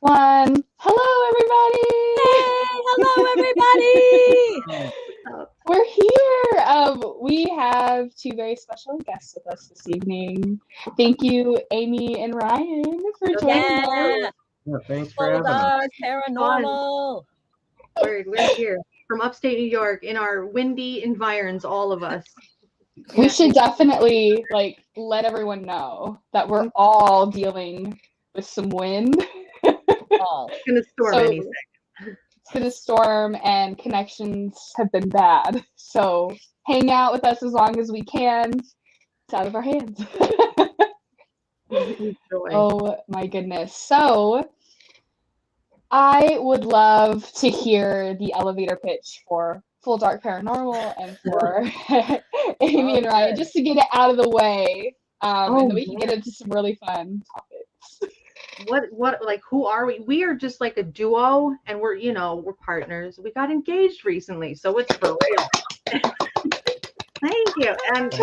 One. Hello, Hey, hello, everybody. everybody. We're here. We have two very special guests with us this evening. Thank you, Amy and Ryan, for joining us. Yeah, thanks for having us. Dark Paranormal. We're here from upstate New York in our windy environs, all of us. We should definitely let everyone know that we're all dealing with some wind. It's gonna storm any second. It's gonna storm and connections have been bad. So hang out with us as long as we can. It's out of our hands. Oh my goodness. So I would love to hear the elevator pitch for Full Dark Paranormal and for Amy and Ryan, just to get it out of the way. And then we can get into some really fun topics. What like who are we? We are just like a duo, and we're partners. We got engaged recently, so it's for real. Thank you. And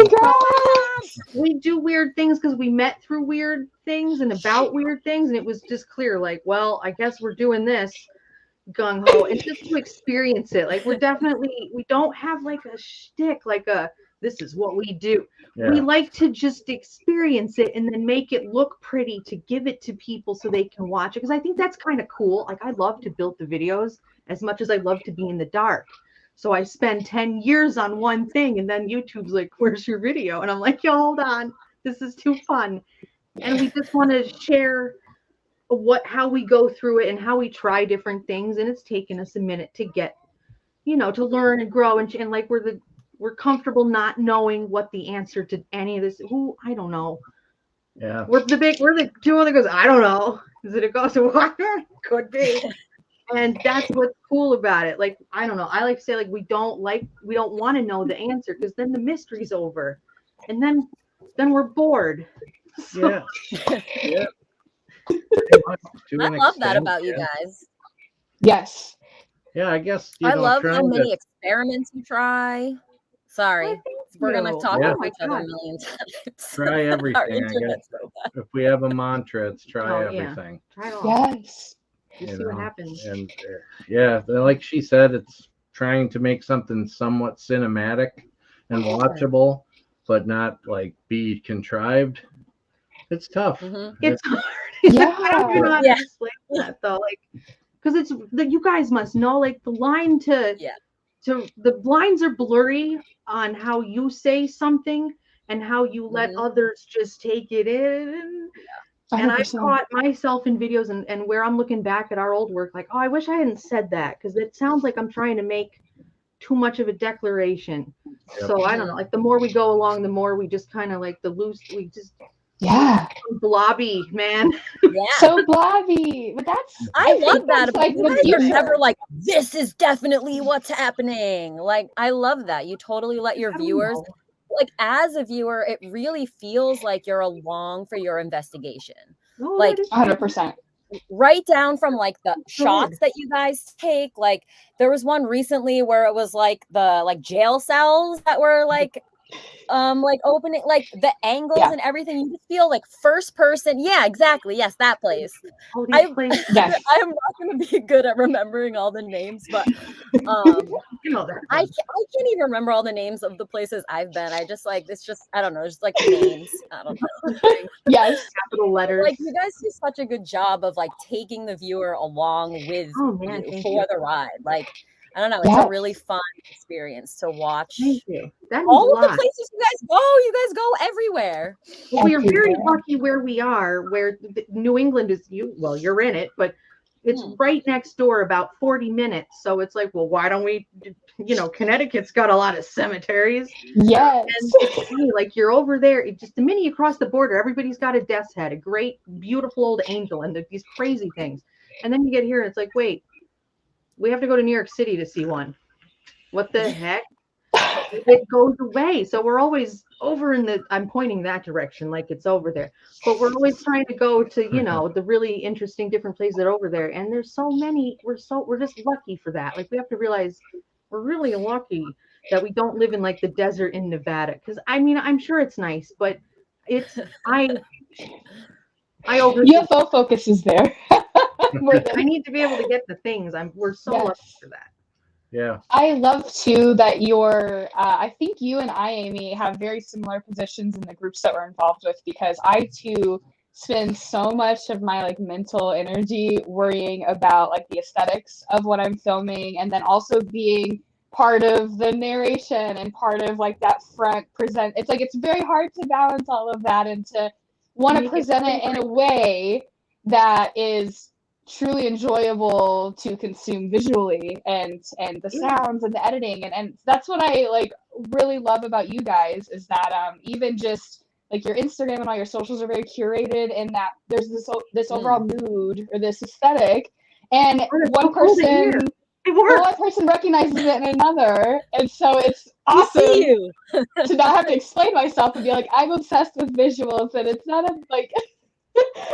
we do weird things because we met through weird things and about weird things, and it was just clear, like, well, I guess we're doing this gung ho, and just to experience it. Like, we don't have like a shtick, like this is what we do. Yeah. We like to just experience it and then make it look pretty to give it to people so they can watch it, because I think that's kind of cool. Like, I love to build the videos as much as I love to be in the dark. So I spend 10 years on one thing, and then YouTube's like, where's your video? And I'm like, yo, hold on, this is too fun. And we just want to share how we go through it and how we try different things. And it's taken us a minute to get, to learn and grow. And like, we're comfortable not knowing what the answer to any of this. I don't know. Yeah. We're the duo that goes, I don't know. Is it a ghost of water? Could be. And that's what's cool about it. Like, I don't know. I like to say, like, we don't want to know the answer, because then the mystery's over, and then we're bored. So. Yeah. I love that about you guys. Yes. Yeah, I guess. I love how many experiments you try. Sorry, we're gonna talk to each other a million times. Try everything. I guess. If we have a mantra, it's try everything. Try it all. Yes. You see what happens. And like she said, it's trying to make something somewhat cinematic and watchable, but not like be contrived. It's tough. Mm-hmm. It's hard. Yeah. I don't know how to explain that though. Like, because it's you guys must know, like, the line to the lines are blurry on how you say something and how you let others just take it in. And I've caught myself in videos and where I'm looking back at our old work, like, oh, I wish I hadn't said that, because it sounds like I'm trying to make too much of a declaration. Yep. So I don't know, like, the more we go along, the more we just kind of like we just blobby, man. Yeah. So blobby. But I love that. Like, you guys are never like, this is definitely what's happening. Like, I love that. You totally let your viewers, like, as a viewer, it really feels like you're along for your investigation. Like 100%. Right down from like the shots that you guys take. Like, there was one recently where it was like the jail cells that were like opening, like the angles and everything. You just feel like first person. Yeah, exactly. Yes, that place. I am not going to be good at remembering all the names, but I can't even remember all the names of the places I've been. I just like, it's just, I don't know, just like names. I don't know. Yes, capital letters. Like, you guys do such a good job of like taking the viewer along with you for the ride. Like, I don't know. It's a really fun experience to watch. Thank you. All of the places you guys go everywhere. Well, we are very lucky where we are, where New England is. You're in it, but it's right next door, about 40 minutes. So it's like, well, why don't we? Connecticut's got a lot of cemeteries. Yes. And it's funny, like, you're over there. Just the minute you cross the border, everybody's got a death's head, a great, beautiful old angel, and these crazy things. And then you get here, and it's like, wait. We have to go to New York City to see one. What the heck? It goes away. So we're always over I'm pointing that direction, like it's over there. But we're always trying to go to, the really interesting different places that are over there. And there's so many. We're just lucky for that. Like, we have to realize we're really lucky that we don't live in like the desert in Nevada. Because I mean, I'm sure it's nice, but UFO focus is there. I need to be able to get the things. We're so lucky Yes. for that. Yeah. I love too that I think you and I, Amy, have very similar positions in the groups that we're involved with, because I too spend so much of my like mental energy worrying about like the aesthetics of what I'm filming, and then also being part of the narration and part of like that front present. It's like it's very hard to balance all of that and to want to Make it present it in a way that is truly enjoyable to consume visually, and the sounds and the editing, and that's what I like really love about you guys, is that even just like your Instagram and all your socials are very curated, in that there's this overall mood or this aesthetic, and one person recognizes it in another, and so it's awesome to not have to explain myself and be like, I'm obsessed with visuals, and it's not like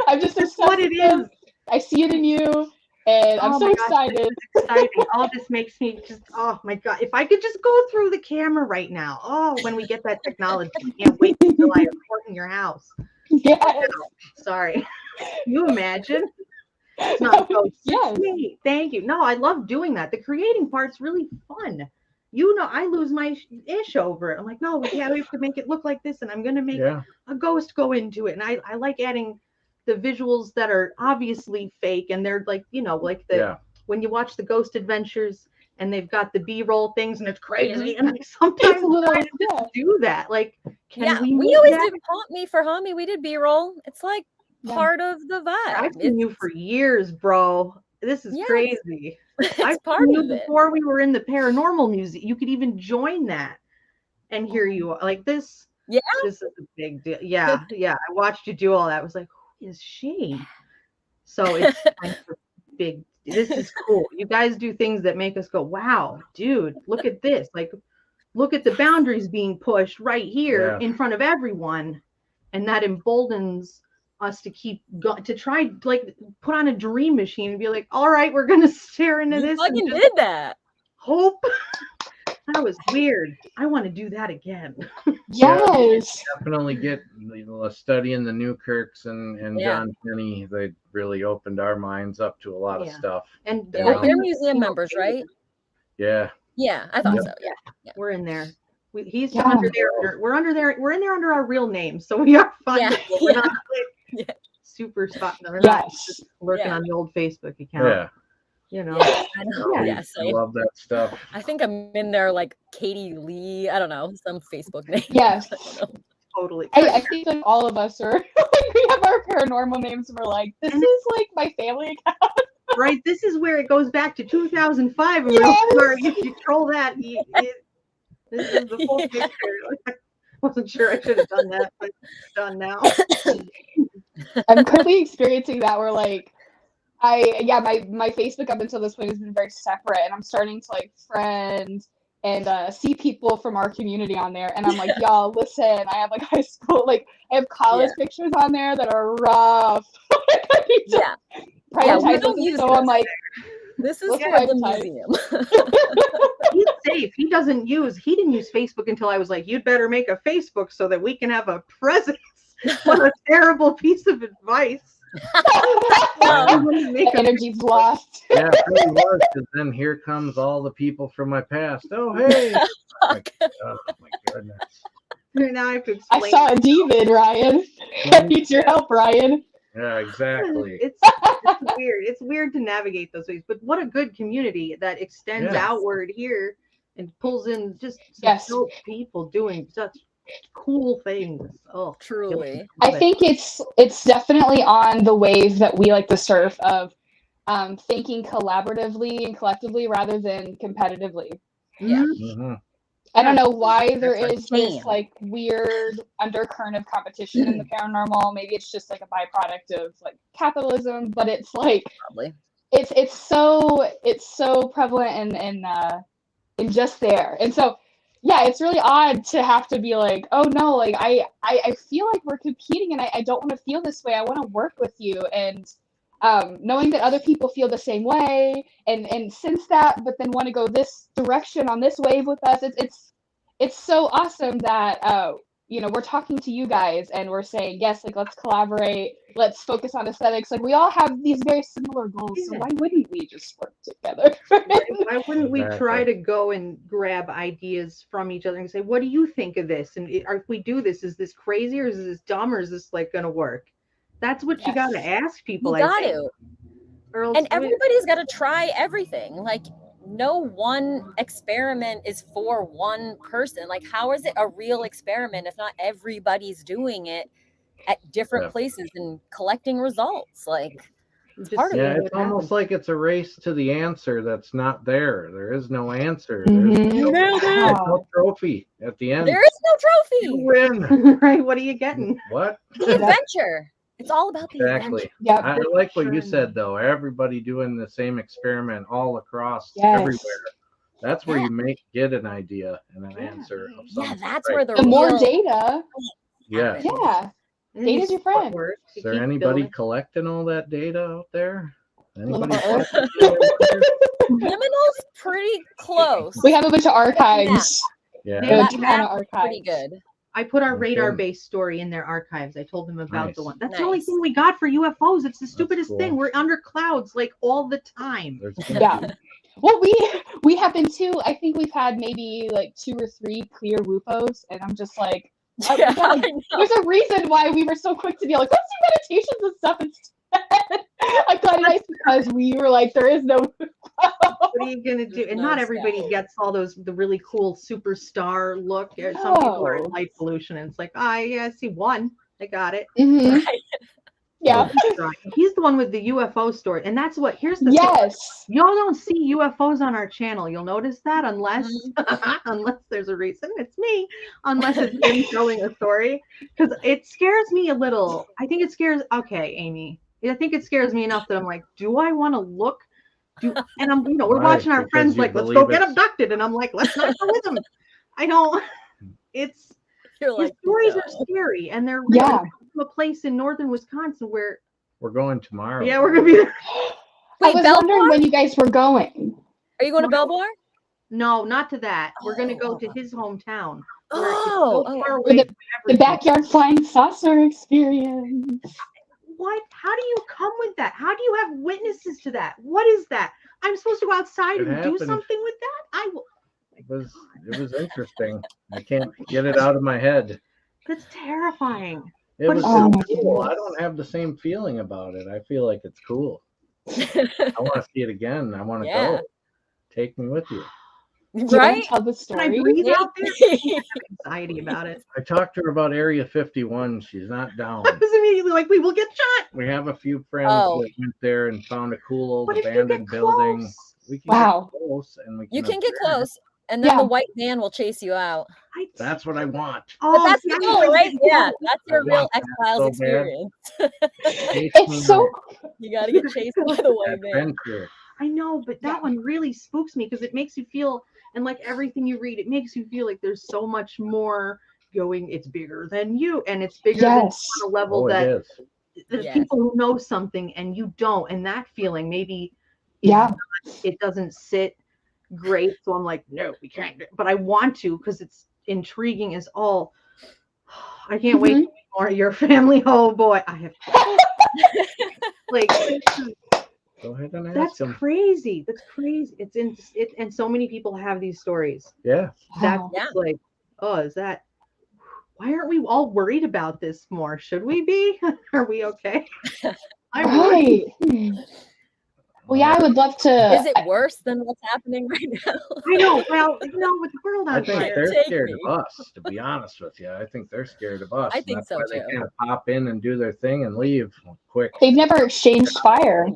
I'm just obsessed what it is. I see it in you, and I'm so excited. This is exciting. All this makes me just, oh my God. If I could just go through the camera right now. Oh, when we get that technology. I can't wait until I report in your house. Yes. Sorry. Can you imagine? It's not yes. Thank you. No, I love doing that. The creating part's really fun. You know, I lose my ish over it. I'm like, no, we have to make it look like this, and I'm going to make a ghost go into it. And I like adding the visuals that are obviously fake, and they're like, you know, like when you watch the Ghost Adventures and they've got the B-roll things and it's crazy, and I sometimes try to just do that. Like, we always did Hami. We did B-roll. It's like part of the vibe. I've seen you for years, bro. This is crazy. It's part of it. Before we were in the paranormal music, you could even join that, and here you are, like this. Yeah, this is a big deal. Yeah, I watched you do all that. I was like, who is she? So it's big. This is cool. You guys do things that make us go, wow, dude, look at this. Like, look at the boundaries being pushed right here in front of everyone, and that emboldens us to keep to try, like, put on a dream machine and be like, all right, we're gonna stare into this. You did that. Hope. That was weird. I want to do that again. Yes. Definitely get studying the Newkirks and John Penny. They really opened our minds up to a lot of stuff. And they're museum members, right? Yeah. Yeah, I thought so. Yeah. We're in there. He's under there. We're under there. We're in there under our real names, so we are fine. We're not like super spot. We're not just lurking on the old Facebook account. Yeah. You know. I know. I love that stuff. I think I'm in there like Katie Lee. I don't know, some Facebook name. Yes. Totally. I think like all of us are like, we have our paranormal names, and we're like, this is like my family account. Right. This is where it goes back to 2005. And if you troll that, this is the full picture. I wasn't sure I should have done that, but it's done now. I'm currently experiencing that where like my Facebook up until this point has been very separate, and I'm starting to like friend and see people from our community on there, and I'm like, y'all, listen, I have like high school, like I have college pictures on there that are rough. We don't use so I'm like, this is for the museum. He's safe. He didn't use Facebook until I was like, you'd better make a Facebook so that we can have a presence. What a terrible piece of advice. Energy's lost. Yeah, it really was, because then here comes all the people from my past. Oh, hey. Oh my goodness. Now I have to explain. I saw a demon, Ryan. I need your help, Ryan. Yeah, exactly. It's weird. It's weird to navigate those ways, but what a good community that extends outward here and pulls in just dope people doing such cool things. Oh, truly. I think it's definitely on the wave that we like to surf of thinking collaboratively and collectively rather than competitively. Yeah. Mm-hmm. I don't know why there is this like weird undercurrent of competition in the paranormal. Maybe it's just like a byproduct of like capitalism, but it's like it's so prevalent and just there. And so it's really odd to have to be like, oh no, like I feel like we're competing, and I don't want to feel this way. I want to work with you, and knowing that other people feel the same way and sense that, but then want to go this direction on this wave with us. It's so awesome that we're talking to you guys and we're saying, yes, like, let's collaborate, let's focus on aesthetics. Like, we all have these very similar goals, so why wouldn't we just work together? Why wouldn't we Exactly. try to go and grab ideas from each other and say, what do you think of this? And if we do this, is this crazy or is this dumb or is this like going to work? That's what you got to ask people. You got I think. to. Or else And everybody's got to try everything. Like, no one experiment is for one person. Like, how is it a real experiment if not everybody's doing it at different places and collecting results? Like, it's Just part of Yeah, it. it's almost like it's a race to the answer that's not there. There is no answer. Mhm. There's no trophy at the end. There is no You trophy. win. right? What are you getting? What? The adventure. It's all about the Exactly. adventure. Yeah. I like what you said, though. Everybody doing the same experiment all across Yes. everywhere. That's where you get an idea and an answer of something. Yeah, that's where the The more real data, Yeah. yeah, And data's you your friend. work to Is there keep anybody building. collecting all that data out there? Anybody? Little Earth. Liminal's pretty close. We have a bunch of archives. Yeah. Yeah, Good That ton of map's archives. pretty good. I put our Okay. radar-based story in their archives. I told them about the Nice. one. That's the only Nice. thing we got for UFOs. It's the stupidest cool. thing. We're under clouds like all the time. There's Yeah. Well, we have been too. I think we've had maybe like 2 or 3 clear WUFOs, and I'm just like, Yeah, God, I know. there's a reason why we were so quick to be like, let's do meditations and stuff instead. I got it because we were like, there is no. What are you gonna do? There's And no not everybody sky. gets all the really cool superstar look. Some people are in No. light pollution, and it's like, yeah, I see one. I got it. Mhm. Right. Yeah. He's the one with the UFO story, and that's what. Here's the thing. Yes. Y'all don't see UFOs on our channel. You'll notice that unless unless there's a reason. It's me. Unless it's him telling a story. Because it scares me a little. I think it scares Amy. I think it scares me enough that I'm like, do I want to look? And I'm we're Right, watching our because friends you like, let's believe go get it's- abducted. And I'm like, let's not go with them. I don't it's You're his like, stories no. are scary and they're Yeah. from a place in northern Wisconsin where We're going tomorrow. we're gonna be there. I Wait, was Belvoir? wondering when you guys were going. Are you going to No. Belvoir? No, not to that. We're gonna go Oh. to his hometown. Oh, Where it's so oh, far oh. away The- from The everything. backyard flying saucer experience. What? How do you come with that? How do you have witnesses to that? What is that? I'm supposed to go outside It and happened. do something with that? I will. It was interesting. I can't get it out of my head. That's terrifying. It But was Oh my cool. I goodness. don't have the same feeling about it. I feel like it's cool. I want to see it again. I want to Yeah. go. Take me with you. Do you want Right? to tell the Can I story? breathe Yeah. out there? I have anxiety about it. I talked to her about Area 51. She's not down. I was immediately like, we will get shot. We have a few friends Oh. that went there and found a cool old But if you get abandoned building. close, We can Wow. get close and we can You can get observe. close, and then Yeah. the white van will chase you out. That's what I want. Oh, But that's see, the I goal, know right? you Yeah, get that's your I real want that X-Files so bad. experience. Chase me It's so out. You got to get chased by the white van. Adventure. I know, but that Yeah. one really spooks me because it makes you feel, and like everything you read, it makes you feel like there's so much more going. It's bigger than you, and it's bigger than you yes. on a level Oh, it that is. there's Yes. people who know something and you don't, and that feeling maybe Yeah. it doesn't sit great. So I'm like, no, we can't. But I want to because it's intriguing as all. I can't wait to meet more of your family. Oh boy, I have like Go ahead and ask that's them. crazy. That's crazy. It's in it, and so many people have these stories. Yeah. That's Wow. Yeah. like, oh, is that? Why aren't we all worried about this more? Should we be? Are we okay? I'm worried. Right. Well, yeah, I would love to. Is it worse than what's happening right now? I know. Well, with the world I on think fire. they're Take scared me. of us, to be honest with you. I think they're scared of us. I and think that's so, why they too. kind of pop in and do their thing and leave quick. They've never exchanged fire.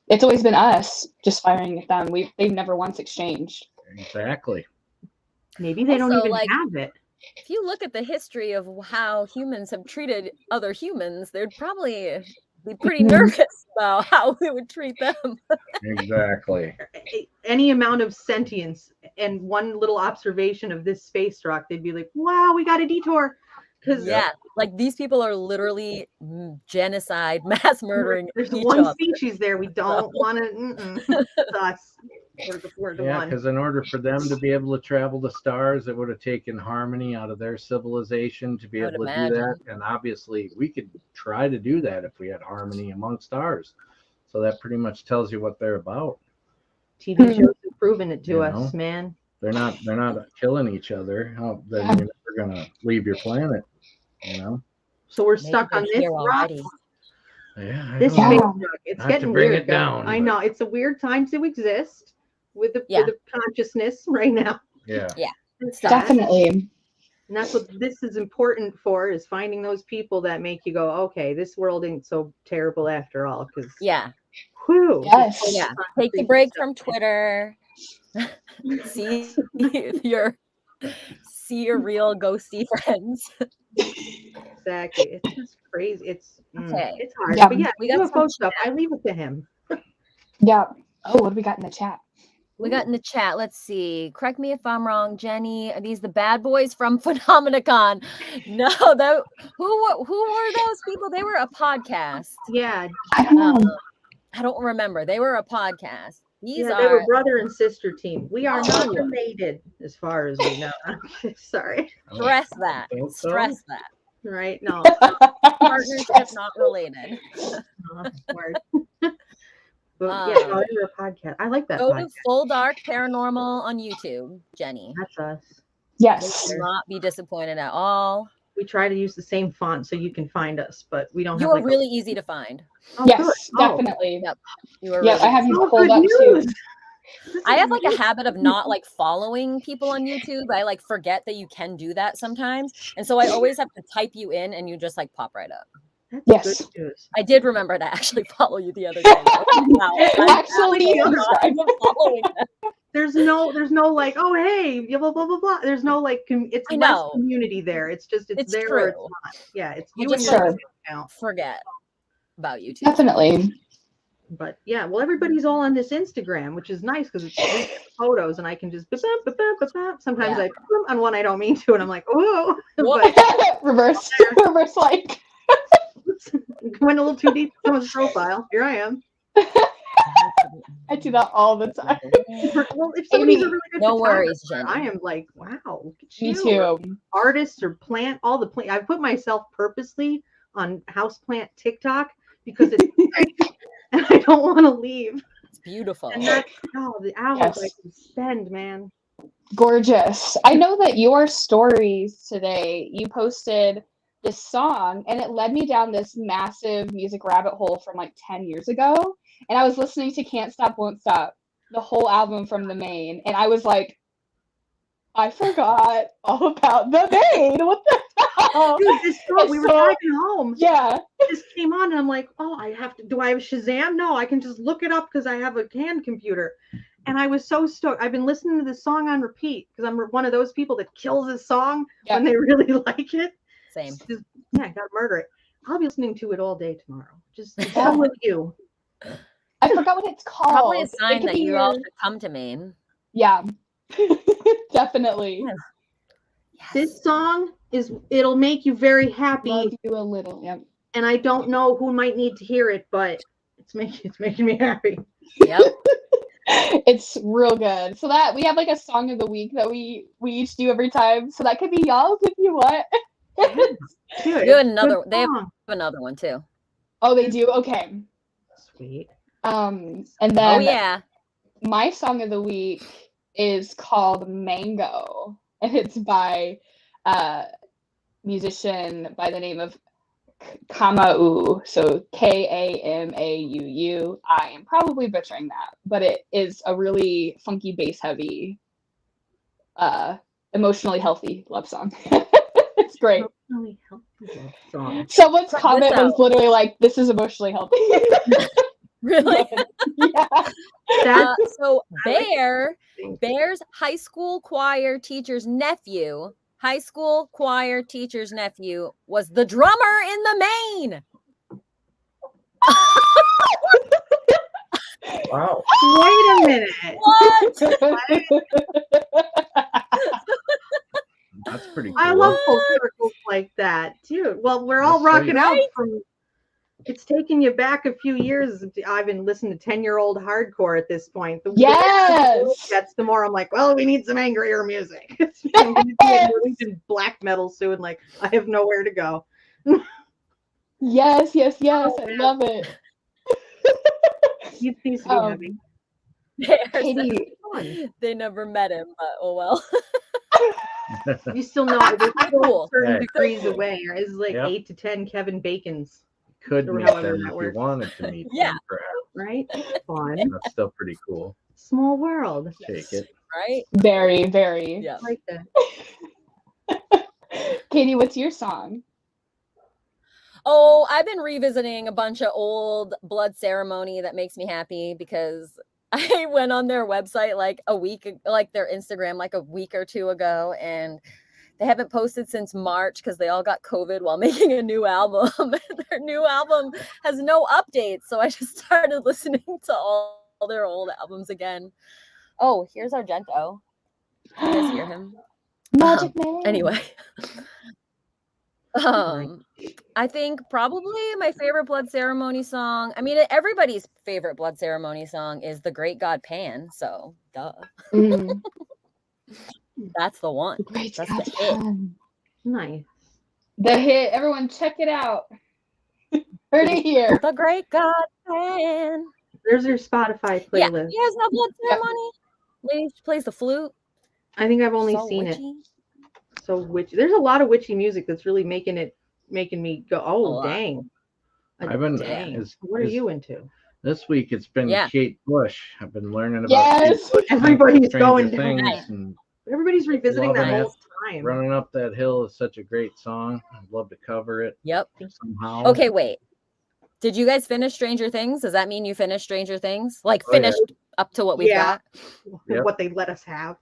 It's always been us just firing at them. They've never once exchanged. Exactly. Maybe they don't Also, even like- have it. If you look at the history of how humans have treated other humans, they'd probably be pretty Mhm. nervous about how we would treat them. Exactly. Any amount of sentience and one little observation of this space rock, they'd be like, "Wow, we got a detour." Because Yeah, like these people are literally genocide, mass murdering there's each one other. species there we don't want to. It's us. We're the Yeah, one. because in order for them to be able to travel the stars, it would have taken harmony out of their civilization to be I would able to do that. imagine. And obviously, we could try to do that if we had harmony amongst ours. So that pretty much tells you what they're about. TV shows have proven it to You us, know? man. They're not killing each other. Then you're never gonna leave your planet. You know. So we're Maybe stuck they're on this here rock. already. Yeah. I This don't know. Yeah. space rock. It's Not to getting bring weird. it down, I but- know it's a weird time to exist with the consciousness right now. Yeah. It's sad. Definitely. And that's what this is important for, is finding those people that make you go, okay, this world ain't so terrible after all. Because whew, Yes. just Yeah. focus on Take a creepy break stuff. from Twitter. see your real ghosty friends. Exactly. It's just crazy. It's Okay. it's hard. Yeah. But yeah, We got UFO some stuff, I leave it to him. Yeah. Oh, what do we got in the chat? We got in the chat. Let's see. Correct me if I'm wrong, Jenny. Are these the bad boys from Phenomenicon? No, who were those people? They were a podcast. Yeah. I don't know. I don't remember. They were a podcast. These They were are brother and sister team. We are not Oh. related as far as we know. Sorry. stress that. think so. Stress that. Right? No. Partnership not related. No, word. But Um, yeah, no, they were a podcast. I like that Go podcast. to Full Dark Paranormal on YouTube, Jenny. That's us. You Yes. will not be disappointed at all. We try to use the same font so you can find us, but we don't You have are like really easy to find. Oh, Yes, good. Oh, definitely. Yep. You are Yep, really I have you oh, pulled good up too. news. I have like a habit of not like following people on YouTube. I like forget that you can do that sometimes. And so I always have to type you in and you just like pop right up. That's Yes. good news. I did remember to actually follow you the other day. Wow. Actually, I'm not following them. There's no like, oh hey, blah blah blah blah. There's no like, it's I less know. community there. It's just it's there or it's true. not. Yeah, it's I you and just, your like, account. Forget about YouTube. Definitely. But yeah, well, everybody's all on this Instagram, which is nice because it's photos, and I can just sometimes I put on one I don't mean to, and I'm like, oh, but reverse like. went a little too deep in someone's profile. Here I am. I do that all the time. Well, if somebody's a really good No worries, photographer, Jenny. I am like, wow, look at Me you. too. Artists or plant, all the plant. I put myself purposely on houseplant TikTok because it's and I don't want to leave. It's beautiful. And that's the hours Yes. I can spend, man. Gorgeous. I know that your stories today, you posted this song and it led me down this massive music rabbit hole from like 10 years ago. And I was listening to Can't Stop, Won't Stop, the whole album from the Maine. And I was like, I forgot all about the Maine. What the hell? Dude, this song, we were So- driving home. Yeah. This came on, and I'm like, oh, do I have Shazam? No, I can just look it up because I have a hand computer. And I was so stoked. I've been listening to this song on repeat because I'm one of those people that kills a song Yeah. when they really like it. Same. Just, yeah, gotta murder it. I'll be listening to it all day tomorrow. Just done with you. I forgot what it's called. Probably a It sign could that be you all your- should come to Maine. Yeah. Definitely. Yes. This song it'll make you very happy. Love you a little. Yep. And I don't know who might need to hear it, but it's making me happy. Yep. It's real good. So that we have like a song of the week that we each do every time. So that could be y'all's if you want. Good. You have another. Good They have song. another one too. Oh, they do? Okay. Sweet. And then Oh yeah. my song of the week is called Mango. And it's by a musician by the name of Kamau. So Kamau. I am probably butchering that, but it is a really funky bass heavy, emotionally healthy love song. It's great. Really helpful song. Someone's Check this comment was out. literally like, "This is emotionally healthy." Really? Yeah. So Bear's high school choir teacher's nephew, was the drummer in the Maine. Wow. Wait a minute. What? That's pretty cool. I love full circles like that, too. Well, we're all That's pretty rocking out from It's taken you back a few years. I've been listening to 10-year-old hardcore at this point. The Yes. That's the more I'm like, well, we need some angrier music. I'm going to be Norwegian black metal soon. Like, I have nowhere to go. Yes. Oh, I man. love it. He needs to be happy. Katie, They never met him, but oh well. You still know there's still Cool. certain Hey. degrees away. It's like Yep. 8 to 10 Kevin Bacons, Could Or meet however them that if you works. wanted to meet Yeah. them, perhaps. right? Fun. That's still pretty cool. Small world. Take it. Right? very, very. Yeah. I like that. Katie, what's your song? Oh, I've been revisiting a bunch of old Blood Ceremony that makes me happy because I went on their website like their Instagram like a week or two ago, and they haven't posted since March because they all got COVID while making a new album. Their new album has no updates, so I just started listening to all their old albums again. Oh, here's Argento. You guys hear him? Magic Man. Anyway. I think probably my favorite Blood Ceremony song. I mean, everybody's favorite Blood Ceremony song is The Great God Pan. So, duh. Mm. That's the one. Great That's God, the hit. Pan. Nice. The hit. Everyone, check it out. Heard it here. The Great God Pan. There's your Spotify Yeah, playlist. he has no Blood Ceremony. Lady plays the flute. I think I've only So seen it. witchy. So witchy. There's a lot of witchy music that's really making me go, A oh lot. dang. I've been Dang. What are you into? This week it's been Yeah. Kate Bush. I've been learning about Yes. Kate Bush. Everybody's Stranger going down. Things Nice. and Everybody's revisiting that Loving whole it. time. Running Up That Hill is such a great song. I'd love to cover it Yep. somehow. Okay, wait. Did you guys finish Stranger Things? Does that mean you finished Stranger Things? Like Oh, yeah. finished up to what we've Yeah. got? Yep. What they let us have.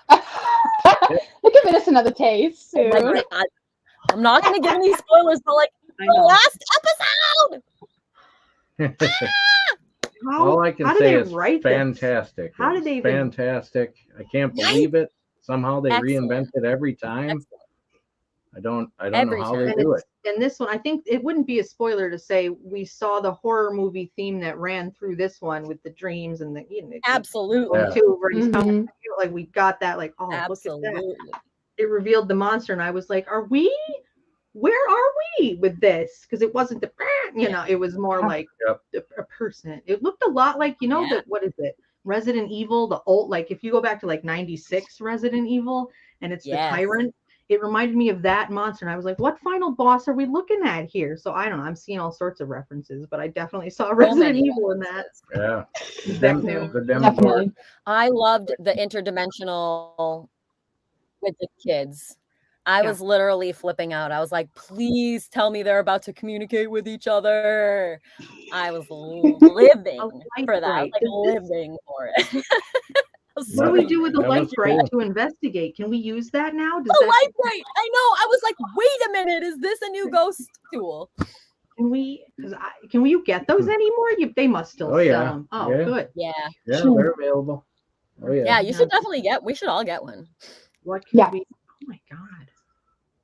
They're giving us another taste Oh my soon. God. I'm not going to give any spoilers, but like I the know. last episode. All I can how did say they is write this? fantastic. How did It's they even- fantastic. I can't Nice. believe it. Somehow they Excellent. reinvent it every time. Excellent. I don't Every know how they time. do it. And this one, I think it wouldn't be a spoiler to say we saw the horror movie theme that ran through this one with the dreams and the Absolutely. Yeah. too, where he's coming. Mhm. Like we got that. Like, oh, look at Absolutely. that. It revealed the monster, and I was like, are we? Where are we with this? Because it wasn't the, it was more like Yep. a person. It looked a lot like, Yeah. what is it? Resident Evil, the old, like if you go back to like 96 Resident Evil, and it's Yes. the tyrant. It reminded me of that monster, and I was like, what final boss are we looking at here? So I don't know. I'm seeing all sorts of references, but I definitely saw Resident many Evil in that. Yeah. That The too. Dem Definitely. I loved the interdimensional with the kids. I Yeah. was literally flipping out. I was like, please tell me they're about to communicate with each other. I was living for that. I was light like bright. living for it. What do we do with the That light was bright cool. to investigate? Can we use that now? Does The that, light bright. I know. I was like, wait a minute. Is this a new ghost tool? can we? Can we get those anymore? They must still Oh, sell yeah. them. Oh, Yeah. good. Yeah. Yeah, they're available. Oh yeah. Yeah, you should definitely we should all get one. What can Yeah. we? Oh my god.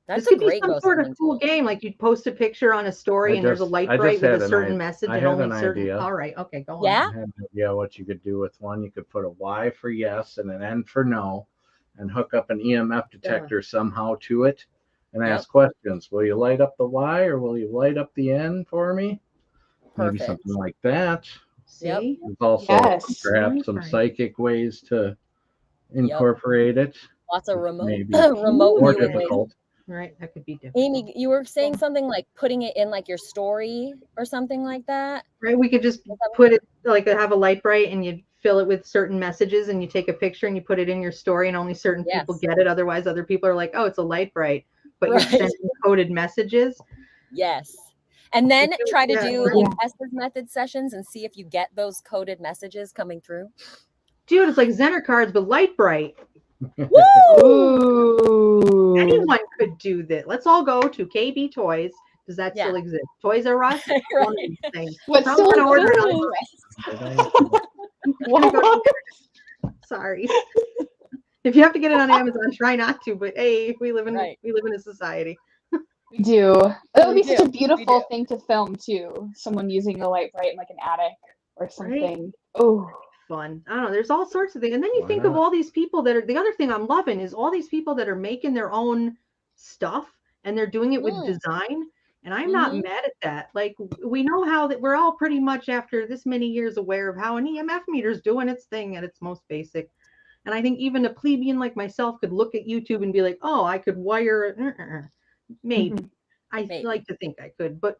That's This a could be great some ghost sort hunting of cool tool. game. Like you'd post a picture on a story, and there's a light I bright just with had a an certain idea. message, I and have only an certain. idea. All right. Okay. Go on. Yeah? I had an idea what you could do with one. You could put a Y for yes and an N for no, and hook up an EMF detector somehow to it, and Yep. ask questions. Will you light up the Y or will you light up the N for me? Maybe Perfect. something like that. Yep. See? There's also Yes. perhaps some Right. psychic ways to incorporate it. Lots of remote Maybe remote more viewing ways. difficult. Right. That could be difficult. Amy, you were saying something like putting it in like your story or something like that. Right. We could just put it like have a light bright, and you fill it with certain messages, and you take a picture and you put it in your story, and only certain people Yes. get it. Otherwise, other people are like, "Oh, it's a light bright," but Right. you're sending coded messages. Yes. And then You do- try to yeah, do right. like Esther's method sessions and see if you get those coded messages coming through. Dude, it's like Zener cards, but light bright. Woo! Ooh. Anyone could do this. Let's all go to KB Toys. Does that Yeah. still exist? Toys R Us? One Right. of these things. What I'm still gonna order it exists? on- Sorry. If you have to get it on Amazon, try not to. But hey, we live in Right. a society. We do. That would We be such a do. beautiful do. thing to film too. Someone using a light bright in like an attic or Right? something. Oh, Fun. I don't know. There's all sorts of things. And then you Why think of not? all these people that are, the other thing I'm loving is all these people that are making their own stuff and they're doing it with Mm. design. And I'm not Mhm. mad at that. Like, we know how that we're all pretty much after this many years aware of how an EMF meter is doing its thing at its most basic. And I think even a plebeian like myself could look at YouTube and be like, oh, I could wire, maybe. mhm. I Maybe. like to think I could, but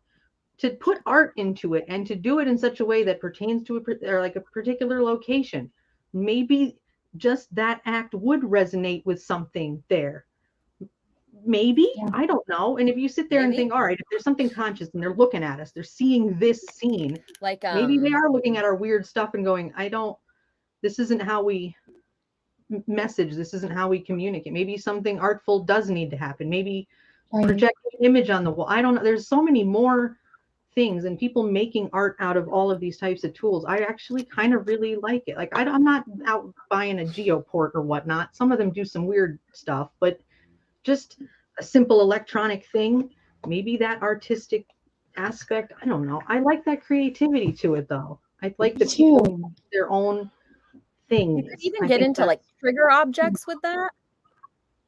to put art into it and to do it in such a way that pertains to or like a particular location, maybe just that act would resonate with something there. Maybe, Yeah. I don't know. And if you sit there and Maybe. think, all right, if there's something conscious and they're looking at us, they're seeing this scene, Like maybe they are looking at our weird stuff and going, this isn't how we message, this isn't how we communicate. Maybe something artful does need to happen. Maybe Right. projecting an image on the wall. I don't know. There's so many more things and people making art out of all of these types of tools. I actually kind of really like it. Like, I'm not out buying a geoport or whatnot. Some of them do some weird stuff, but just a simple electronic thing, maybe that artistic aspect, I don't know. I like that creativity to it though. I like the people too. make their own thing. you could even I get think into like trigger objects with that.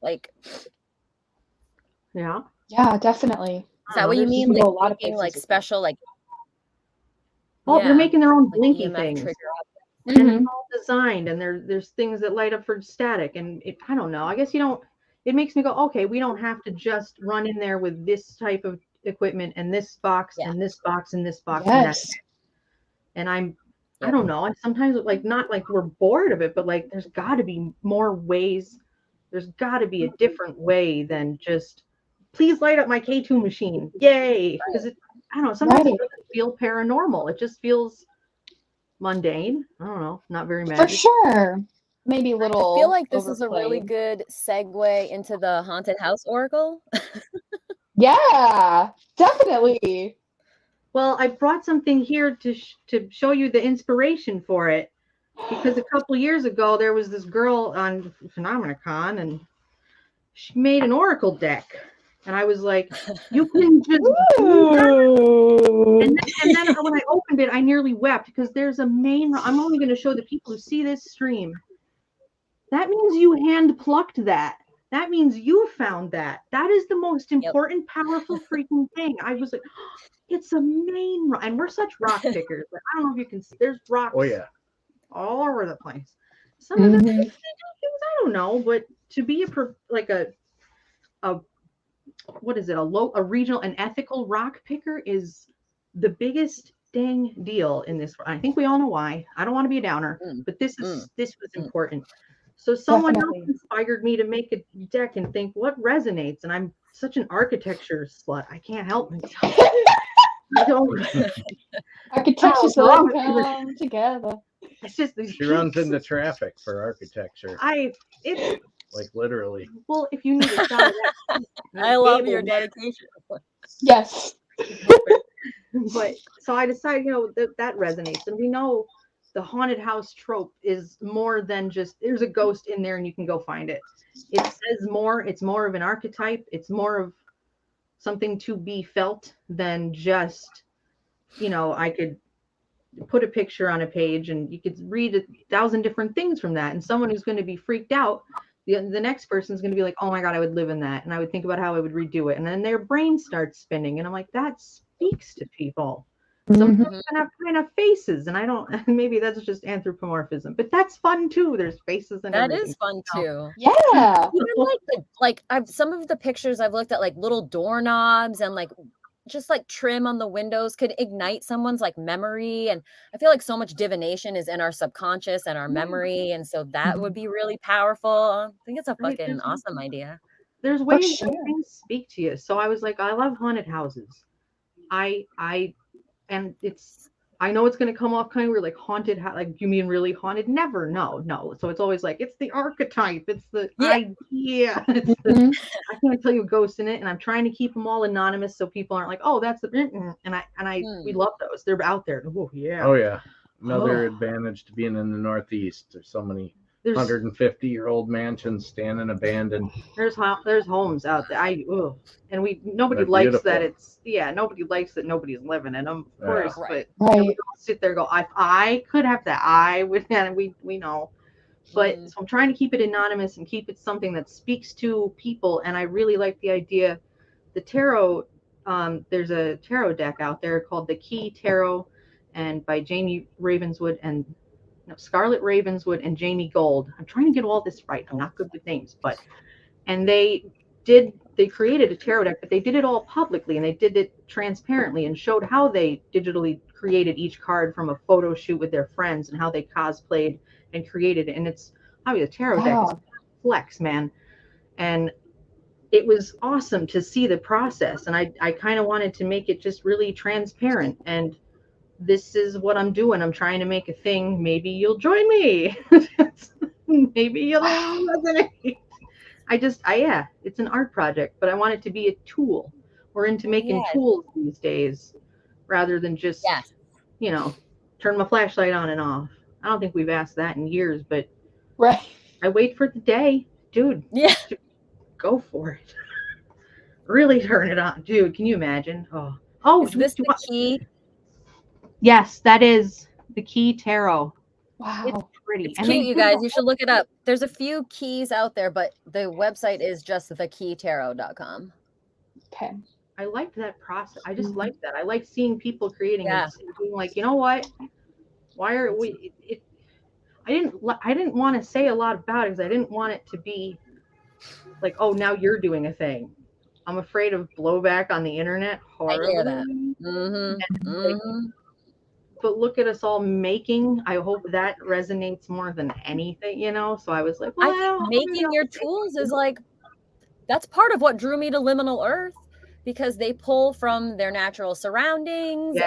Like, yeah. Yeah, definitely. is that what you There's mean? can Like go a lot of making places like with that. special like Well, they're making their own like blinky EMF things. trigger And Mhm. it's all designed and there's things that light up for static and I don't know. I guess you don't, it makes me go, okay, we don't have to just run in there with this type of equipment and this box Yeah. and this box and this box and Yes. that. And I Yep. don't know. I sometimes like, not like we're bored of it, but like there's got to be more ways. There's got to be a different way than just please light up my K2 machine. Yay. Because I don't know, sometimes Right. it doesn't feel paranormal. It just feels mundane. I don't know, not very For magic. sure. Maybe a little. I feel like this is a really overplayed. good segue into the haunted house oracle. Yeah, definitely. Well, I brought something here to show you the inspiration for it, because a couple years ago there was this girl on PhenomenaCon and she made an oracle deck, and I was like, "You can just do that." Ooh. And then when I opened it, I nearly wept because there's a main. I'm only going to show the people who see this stream. That means you hand plucked that. That means you found that. That is the most important, powerful freaking thing. I was like, oh, it's a main rock. And we're such rock pickers. But I don't know if you can see. There's rocks all over the place. Some of them they do things I don't know, but to be a what is it? A regional, an ethical rock picker is the biggest dang deal in this. I think we all know why. I don't want to be a downer, but this was important. So someone else inspired me to make a deck and think what resonates. And I'm such an architecture slut. I can't help myself. I don't. Architecture so come together. It's just these. She runs into traffic for architecture. It's like literally. Well, if you need a shot of that, I love your dedication. Yes. But so I decided, that resonates, and we know the haunted house trope is more than just there's a ghost in there and you can go find it. It says more. It's more of an archetype. It's more of something to be felt than just, I could put a picture on a page and you could read 1,000 different things from that. And someone who's going to be freaked out, the next person is going to be like, oh my God, I would live in that. And I would think about how I would redo it. And then their brain starts spinning. And I'm like, that speaks to people. Some people have kind of faces, and I don't. Maybe that's just anthropomorphism, but that's fun too. There's faces and that everything. is fun too. Yeah. Even I've some of the pictures I've looked at, like little doorknobs and like just like trim on the windows could ignite someone's like memory. And I feel like so much divination is in our subconscious and our memory, and so that would be really powerful. I think it's a fucking awesome idea. There's ways that things speak to you. So I was like, I love haunted houses. And I know it's going to come off kind of weird, like haunted, like you mean really haunted? Never, no. So it's always like, it's the archetype, it's the idea. I can't tell you a ghost in it, and I'm trying to keep them all anonymous so people aren't like, oh, that's the, we love those. They're out there. Oh yeah. Oh yeah. Another advantage to being in the Northeast. There's so many There's 150-year-old mansions standing abandoned. there's homes out there. And nobody They're likes that beautiful. nobody likes that nobody's living in them, of Yeah. course. Right. But we Right. don't sit there and go, if I could have that, I would. And we know. But so I'm trying to keep it anonymous and keep it something that speaks to people. And I really like the idea. The tarot, there's a tarot deck out there called the Key Tarot, and by Jamie Ravenswood and Scarlett Ravenswood and Jamie Gold. I'm trying to get all this right. I'm not good with names, and they created a tarot deck, but they did it all publicly and they did it transparently and showed how they digitally created each card from a photo shoot with their friends and how they cosplayed and created it. And it's the tarot deck is flex, man. And it was awesome to see the process. And I kind of wanted to make it just really transparent. And this is what I'm doing. I'm trying to make a thing. Maybe you'll join me. Maybe you'll resonate. It's an art project, but I want it to be a tool. We're into making tools these days rather than just, turn my flashlight on and off. I don't think we've asked that in years, but Right. I wait for the day, dude. Yeah. Go for it. Really turn it on, dude. Can you imagine? Oh, is this the key? Yes, that is the Key Tarot. Wow. It's pretty. It's cute, you guys. You should look it up. There's a few keys out there, but the website is just thekeytarot.com. Okay. I liked that process. I just like that. I like seeing people creating Yeah. and being like, you know what? Why are we? I didn't want to say a lot about it because I didn't want it to be like, oh, now you're doing a thing. I'm afraid of blowback on the internet. Horribly. I hear that. But look at us all making. I hope that resonates more than anything, So I was like, well, I think making your tools is like, that's part of what drew me to Liminal Earth, because they pull from their natural surroundings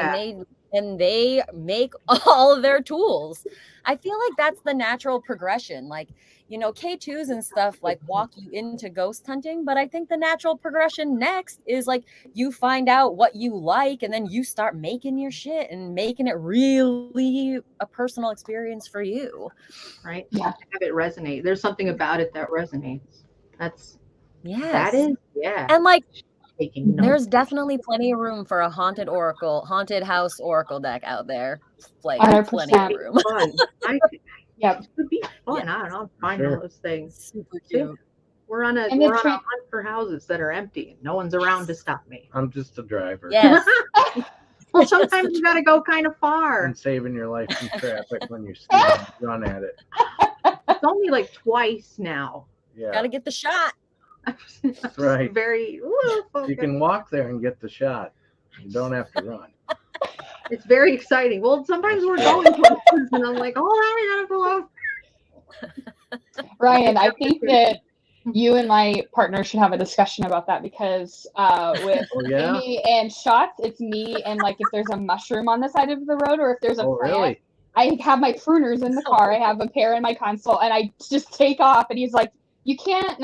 and they make all of their tools. I feel like that's the natural progression. Like, K2s and stuff like walk you into ghost hunting, but I think the natural progression next is like you find out what you like and then you start making your shit and making it really a personal experience for you. Right? Yeah. Have it resonate. There's something about it that resonates. That is. And like, taking notes. There's definitely plenty of room for a haunted house oracle deck out there. Like 100%. plenty of room. Fun. Yep. It would be fun. Yeah. I don't know. Find all those things. Super cute. We're on a hunt for houses that are empty. No one's around to stop me. I'm just a driver. Yes. Well, sometimes you got to go kind of far. And saving your life from traffic when you run at it. It's only like twice now. Yeah. Gotta get the shot. That's right. Very. You can walk there and get the shot. You don't have to run. It's very exciting. Well, sometimes we're going places and I'm like, hold on, I gotta go out. Ryan, I think that you and my partner should have a discussion about that because with Amy and shots, it's me and like if there's a mushroom on the side of the road or if there's a plant, really? I have my pruners in the car. I have a pair in my console and I just take off and he's like, you can't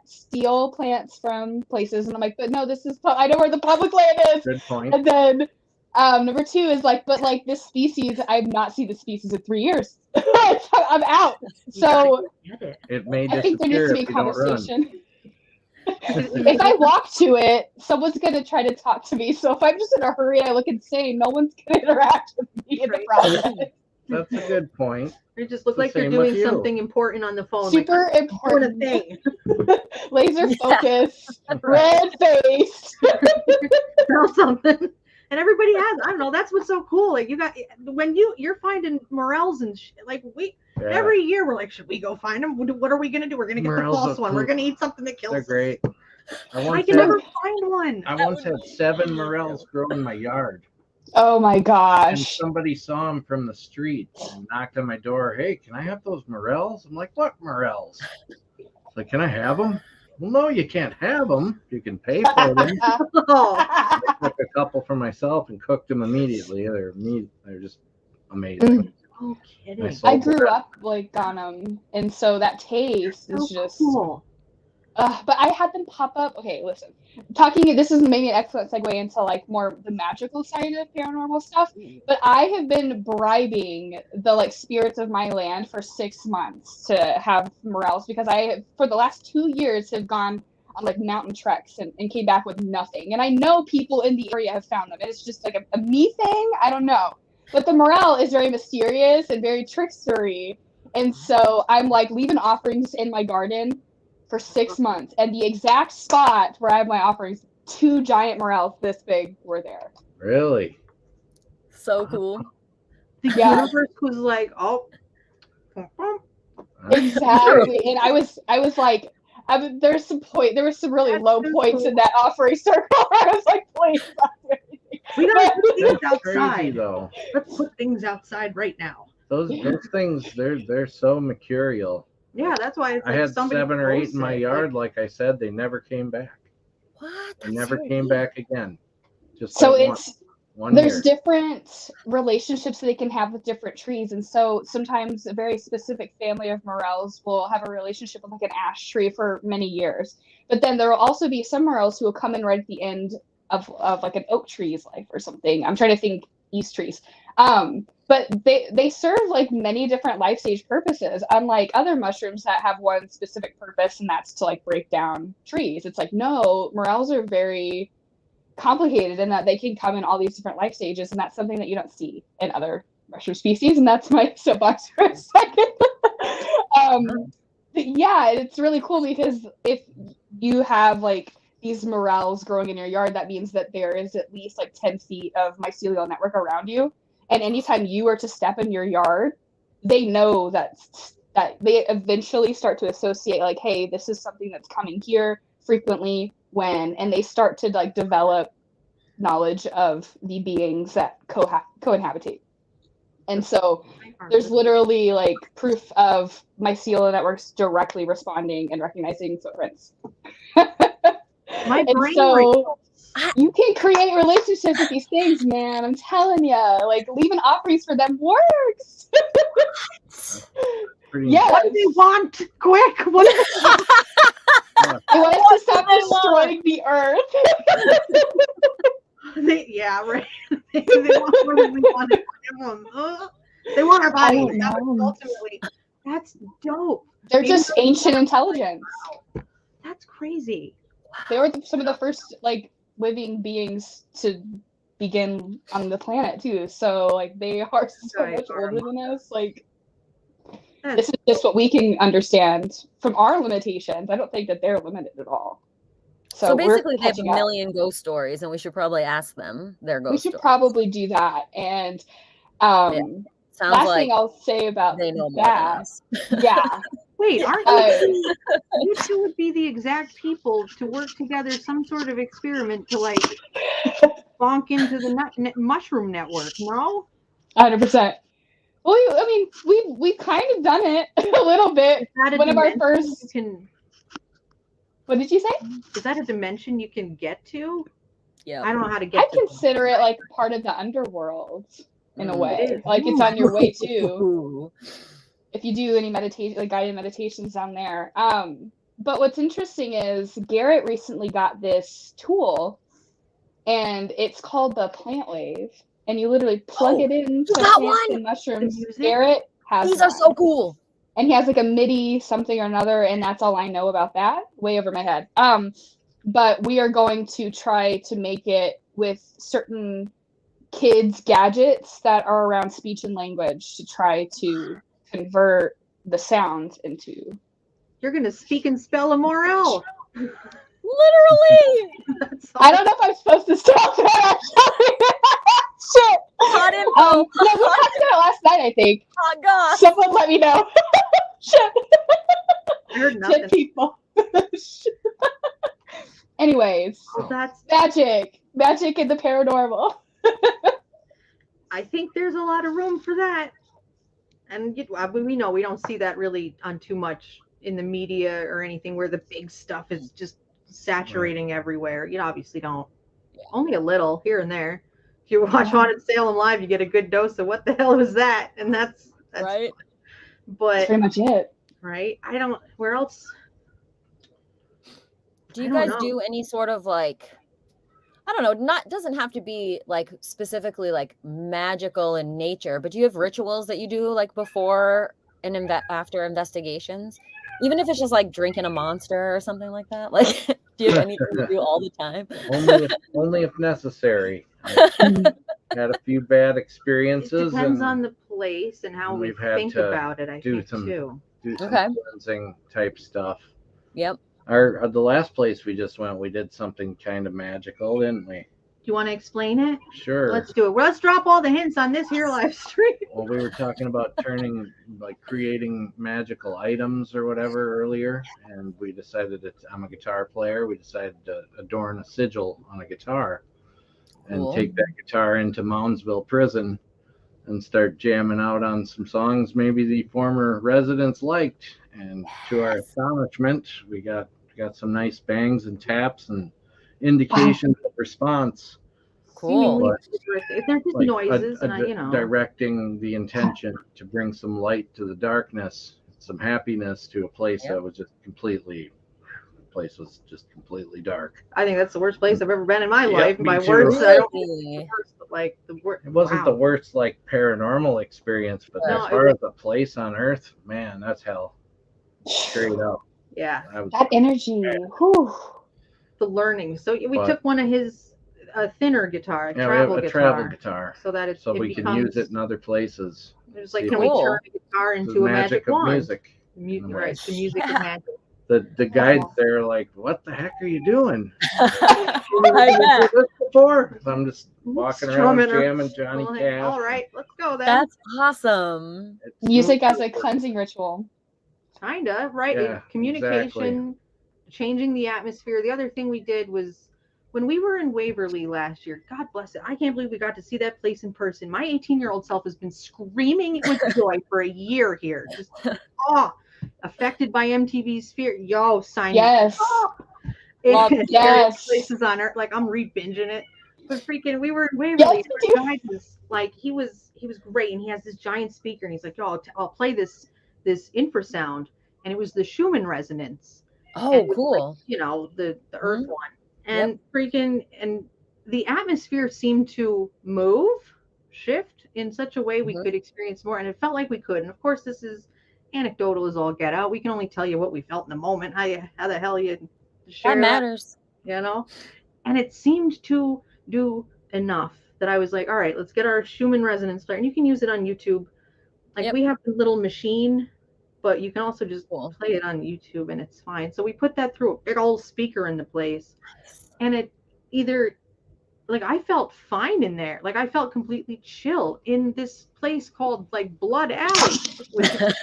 steal plants from places. And I'm like, but no, I know where the public land is. Good point. And then number 2 is like, but like this species, I've not seen the species in 3 years. I'm out. So it may I think there needs disappear to be if a you don't run. conversation. If I walk to it, someone's going to try to talk to me. So if I'm just in a hurry and I look insane, no one's going to interact with me in the process. That's a good point. They just look like they're doing something important on the phone. Super like, important thing. Laser focus, red face. Or something. And everybody has. I don't know. That's what's so cool. Like when you're finding morels and like every year we're like, should we go find them? What are we gonna do? We're gonna get the false one. We're gonna eat something that kills. They're great. I can never find one. I once had 7 morels grow in my yard. Oh my And gosh. somebody saw them from the street and knocked on my door. Hey, can I have those morels? I'm like, what morels? Like, can I have them? Well, no, you can't have them. You can pay for them. I took a couple for myself and cooked them immediately. They're just amazing. Oh, kidding. I grew up like on them, and so that taste is just cool. But I had them pop up. Okay, listen. This is maybe an excellent segue into like more the magical side of paranormal stuff. But I have been bribing the like spirits of my land for 6 months to have morels because for the last 2 years have gone on like mountain treks and came back with nothing. And I know people in the area have found them. And it's just like a me thing. I don't know. But the morel is very mysterious and very trickstery. And so I'm like leaving offerings in my garden for 6 months, and the exact spot where I have my offerings, 2 giant morels this big were there. Really? So cool. The Yeah. universe was like, oh, Exactly. And I was like, there was some really That's low so points cool. in that offering circle. I was like, please stop doing anything. we gotta put things That's crazy outside. though. Let's put things outside right now. Those things, they're so mercurial. Yeah, that's why it's I like had somebody 7 or 8 in my posted, yard. Like I said, they never came back. What? They That's never so came neat. back again. Just So that it's one there's year. different relationships they can have with different trees, and so sometimes a very specific family of morels will have a relationship with like an ash tree for many years, but then there will also be some morels who will come in right at the end of like an oak tree's life or something. I'm trying to think east trees, but they serve like many different life stage purposes, unlike other mushrooms that have one specific purpose, and that's to like break down trees. It's like, no, morels are very complicated in that they can come in all these different life stages, and that's something that you don't see in other mushroom species. And that's my soapbox for a second. Yeah, it's really cool because if you have like these morels growing in your yard, that means that there is at least like 10 feet of mycelial network around you. And anytime you were to step in your yard, they know that they eventually start to associate like, hey, this is something that's coming here frequently and they start to like develop knowledge of the beings that co-inhabitate. And so there's literally like proof of mycelial networks directly responding and recognizing footprints. My And brain so you can create relationships with these things, man. I'm telling you, like leaving offerings for them works. Yes. What do they want? Quick! What do they want? They want us to stop destroying the earth. Yeah, right. They want what we want to give them. They want our bodies. Ultimately, that's dope. They're just ancient intelligence. That's crazy. They were some of the first like living beings to begin on the planet too. So like they are so much older than us. Like this is just what we can understand from our limitations. I don't think that they're limited at all. So basically, they have a million ghost stories, and we should probably ask them their ghost stories. We should probably do that. And Sounds last like thing I'll say about they know more than us. Yeah. Wait, aren't you two would be the exact people to work together some sort of experiment to like bonk into the mushroom network? No, 100%. Well, I mean, we've kind of done it a little bit. One of our first. What did you say? Is that a dimension you can get to? Yeah. I don't know how to get. I consider it like part of the underworld in a way. Like it's on your way too. If you do any meditation, like guided meditations down there. But what's interesting is Garrett recently got this tool, and it's called the Plant Wave. And you literally plug it into plants and mushrooms. Garrett has these are so cool. And he has like a MIDI something or another, and that's all I know about that. Way over my head. But we are going to try to make it with certain kids' gadgets that are around speech and language to try to convert the sound into. You're gonna speak and spell a morel. Literally. I don't know if I'm supposed to stop that. Shit. Hot info. No, we talked about it last night, I think. Oh gosh. Someone let me know. Shit. I heard nothing. Shit, people. Anyways, well, that's magic in the paranormal. I think there's a lot of room for that, and we know we don't see that really on too much in the media or anything where the big stuff is just saturating everywhere. You obviously don't. Only a little here and there. If you watch Haunted Salem Live, you get a good dose of what the hell is that, and that's right. But that's pretty much it. Right? I don't. Where else? Do you I don't guys know. do any sort of like, I don't know, not doesn't have to be like specifically like magical in nature, but do you have rituals that you do like before and after investigations? Even if it's just like drinking a monster or something like that. Like, do you have anything you do all the time? only if necessary. I've had a few bad It experiences, depends and on the place and how we we've had think to about it, I do think, some too. Okay. cleansing type stuff. Yep. The last place we just went, we did something kind of magical, didn't we? Do you want to explain it? Sure. Let's do it. Let's drop all the hints on this here live stream. Well, we were talking about creating magical items or whatever earlier, and we decided that I'm a guitar player. We decided to adorn a sigil on a guitar and Cool. take that guitar into Moundsville prison and start jamming out on some songs maybe the former residents liked. And to our astonishment, we got some nice bangs and taps and indications of response. Cool. But If there's just like noises, and directing the intention to bring some light to the darkness, some happiness to a place that was just completely dark. I think that's the worst place I've ever been in my Yep, life. me My too. worst, I don't Really? the worst, but like the worst. It wasn't the worst like paranormal experience, but No, as it far was- as a place on Earth, man, that's hell. Straight up. Yeah, That energy. Whew. the learning. So we But- took one of his thinner guitar, Yeah, we have travel a guitar, travel guitar, so that so we can use it in other places. It's like, See, can we Cool. turn a guitar The into a magic of wand? music. Right, the music Yeah. of magic. The guides there are like, "What the heck are you doing?" I bet. This before? So I'm just walking around Strumming her. jamming Johnny Well, Cash. all right, let's go then. That's awesome. It's Music as a super. cleansing ritual. Kinda, right? Yeah, Communication, changing the atmosphere. The other thing we did was when we were in Waverly last year, God bless it. I can't believe we got to see that place in person. My 18-year-old self has been screaming with joy for a year here. Just affected by MTV's Sphere. Yo, sign Yes. me up. Love It's yes. places on Earth. Like I'm re-binging it. But freaking, we were in Waverly. Yes, Our guide was like, he was great, and he has this giant speaker, and he's like, "Yo, I'll play this infrasound," and it was the Schumann resonance. Oh, And it was cool. like, you know, the Earth Mhm. one, and freaking, and the atmosphere seemed to shift in such a way we Mhm. could experience more, and it felt like we could. And of course, this is anecdotal as all get out. We can only tell you what we felt in the moment. How the hell you share That matters. you know? And it seemed to do enough that I was like, all right, let's get our Schumann resonance player. And you can use it on YouTube. Like Yep. we have a little machine, but you can also just Cool. play it on YouTube and it's fine. So we put that through a big old speaker in the place. And it either, like, I felt fine in there. Like I felt completely chill in this place called like Blood Alley, which is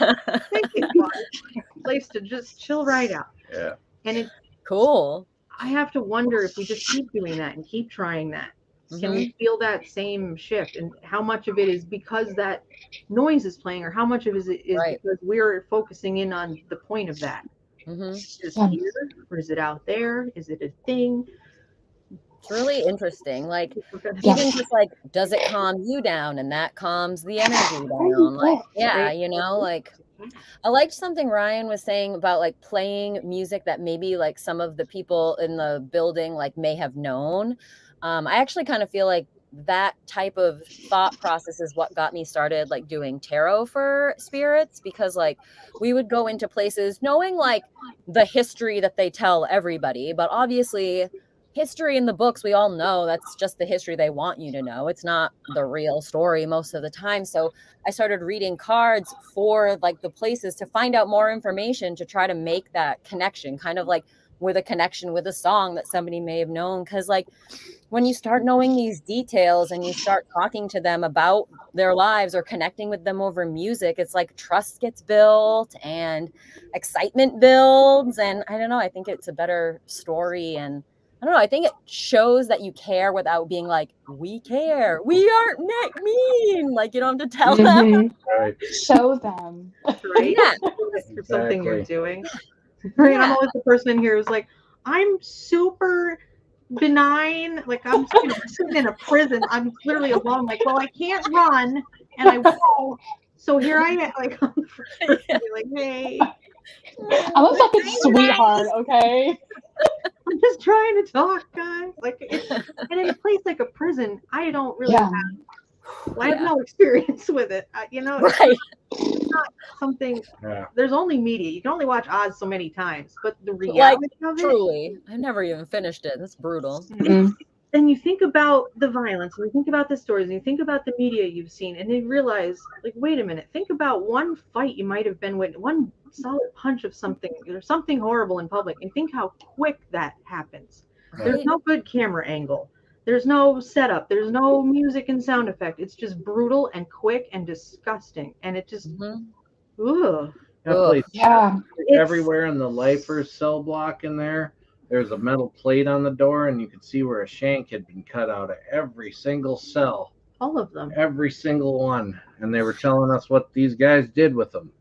thinking about it. A place to just chill right out. Yeah. And it, Cool. I have to wonder if we just keep doing that and keep trying that. Can we feel that same shift? And how much of it is because that noise is playing, or how much of it is Right. because we're focusing in on the point of that? Mhm. Is it here, or is it out there? Is it a thing? It's really interesting. Like, Yeah. even just like, does it calm you down, and that calms the energy down? Like, yeah, you know, like, I liked something Ryan was saying about like playing music that maybe like some of the people in the building like may have known. I actually kind of feel like that type of thought process is what got me started like doing tarot for spirits, because like we would go into places knowing like the history that they tell everybody, but obviously history in the books, we all know that's just the history they want you to know. It's not the real story most of the time. So I started reading cards for like the places to find out more information, to try to make that connection, kind of like with a connection with a song that somebody may have known. Because like when you start knowing these details and you start talking to them about their lives or connecting with them over music, it's like trust gets built and excitement builds. And I don't know, I think it's a better story. And I don't know, I think it shows that you care without being like, we care. We aren't mean. Like, you don't have to tell them. Mhm. Right. Show them. Right? Yeah. For something you're Exactly. doing. Right? Yeah. I'm always the person here who's like, I'm super benign. Like I'm, sitting in a prison. I'm literally alone. Like, well, I can't run, and I won't. So here I am. Like, I'm the first person to be like, hey. I'm a fucking sweetheart, okay? I'm just trying to talk, guys. Like, and in a place like a prison, I don't really Yeah. I have no experience with it. You know, Right. it's not something. Yeah. There's only media. You can only watch Oz so many times, but the reality of it. Truly, I never even finished it. That's brutal. Mm-mm. Then you think about the violence, and you think about the stories, and you think about the media you've seen, and you realize, like, wait a minute, think about one fight you might have been with, one solid punch of something, or something horrible in public, and think how quick that happens. There's Right. no good camera angle. There's no setup. There's no music and sound effect. It's just brutal and quick and disgusting. And it just, Mhm. ugh. That Ugh. place Yeah. everywhere in the lifers cell block in there. There's a metal plate on the door, and you could see where a shank had been cut out of every single cell, All of them. every single one. And they were telling us what these guys did with them.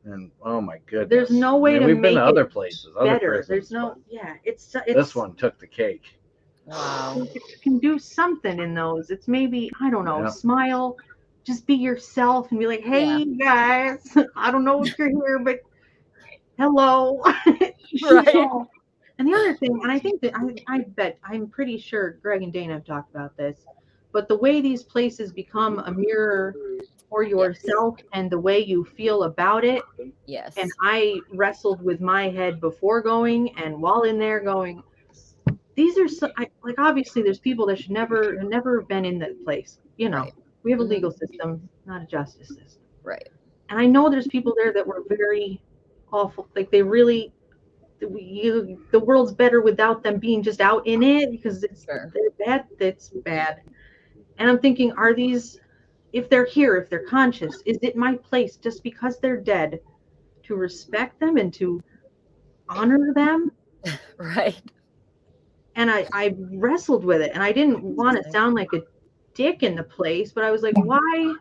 And oh my goodness, There's no way to we've been make to it other places, other better. prisons. There's no, but yeah, it's this one took the cake. Wow. You can do something in those. It's maybe, I don't know, Yeah. smile, just be yourself and be like, hey guys, I don't know if you're here, but hello. Right. And the other thing, and I think that I bet, I'm pretty sure Greg and Dana have talked about this, but the way these places become a mirror for yourself and the way you feel about it. Yes. And I wrestled with my head before going and while in there going, these are so, like, obviously there's people that should never been in that place. You know, Right. we have a Mhm. legal system, not a justice system. Right. And I know there's people there that were very awful. Like, they really, the world's better without them being just out in it, because it's Sure. bad. It's bad. And I'm thinking, are these, if they're here, if they're conscious, is it my place, just because they're dead, to respect them and to honor them? Right. And I wrestled with it, and I didn't want to sound like a dick in the place, but I was like, why,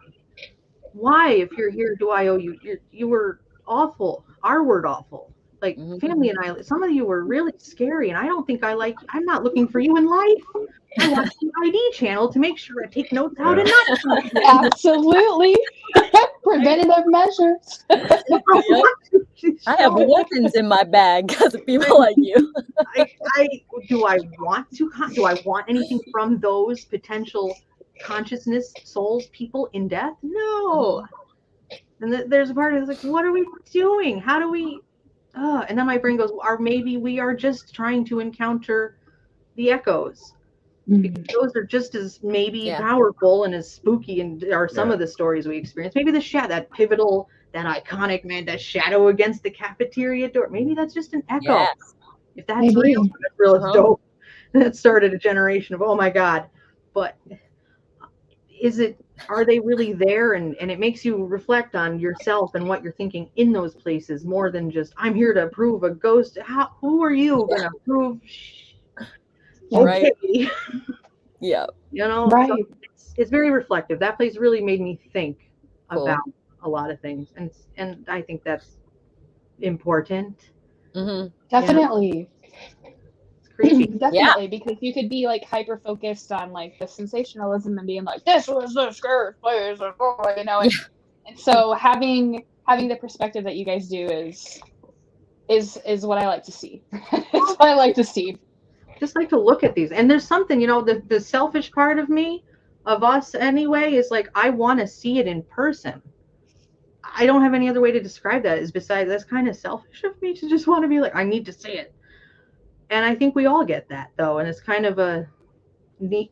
if you're here, do I owe you? You were awful. Our word awful. Like, Mhm. family and I, some of you were really scary, and I don't think I'm not looking for you in life. I watch the ID channel to make sure I take notes how to not. Absolutely. Preventative measures. I have weapons in my bag because of people like you. Do I want anything from those potential consciousness souls, people in death? No. And there's a part of it that's like, what are we doing? How do we? And then my brain goes, or maybe we are just trying to encounter the echoes. Because those are just as maybe powerful and as spooky, and are some of the stories we experience. Maybe that pivotal, that iconic, man, that shadow against the cafeteria door. Maybe that's just an echo. Yes. If that's real, it's dope. That started a generation of, oh my God. But are they really there? And it makes you reflect on yourself and what you're thinking in those places, more than just, I'm here to prove a ghost. Who are you going to prove? Okay. Right. Yeah. You know, right. So it's very reflective. That place really made me think about a lot of things. And I think that's important. Mm-hmm. Definitely. It's creepy. Definitely, because you could be like hyper focused on like the sensationalism and being like, this was the scariest place, you know. And so having the perspective that you guys do is what I like to see. It's what I like to see. Just like to look at these. And there's something, you know, the selfish part of me, of us anyway, is like, I want to see it in person. I don't have any other way to describe that, is besides, that's kind of selfish of me to just want to be like, I need to see it. And I think we all get that, though. And it's kind of an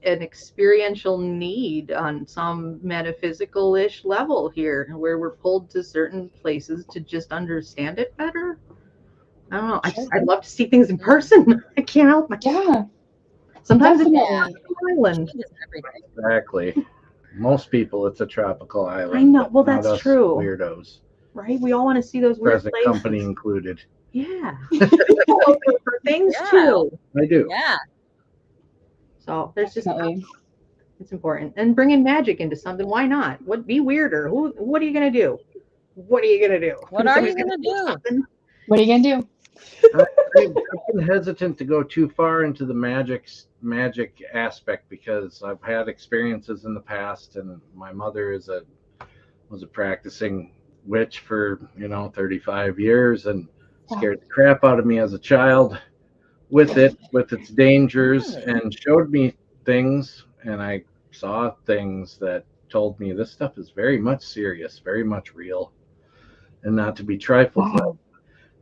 experiential need on some metaphysical-ish level here, where we're pulled to certain places to just understand it better. I don't know. I'd love to see things in person. I can't help myself. Yeah. Sometimes Definitely. it's an island. Exactly. Most people, it's a tropical island. I know. Well, not that's us true. Weirdos. Right? We all want to see those weird Present places. company included. Yeah. People look for things too. I do. Yeah. So there's just, Definitely. it's important. And bringing magic into something, why not? Be weirder. What are you gonna do? What are you gonna do? What are you gonna do? Something? What are you gonna do? I've been hesitant to go too far into the magic aspect, because I've had experiences in the past, and my mother was a practicing witch for 35 years, and scared the crap out of me as a child. with its dangers, and showed me things, and I saw things that told me this stuff is very much serious, very much real, and not to be trifled with.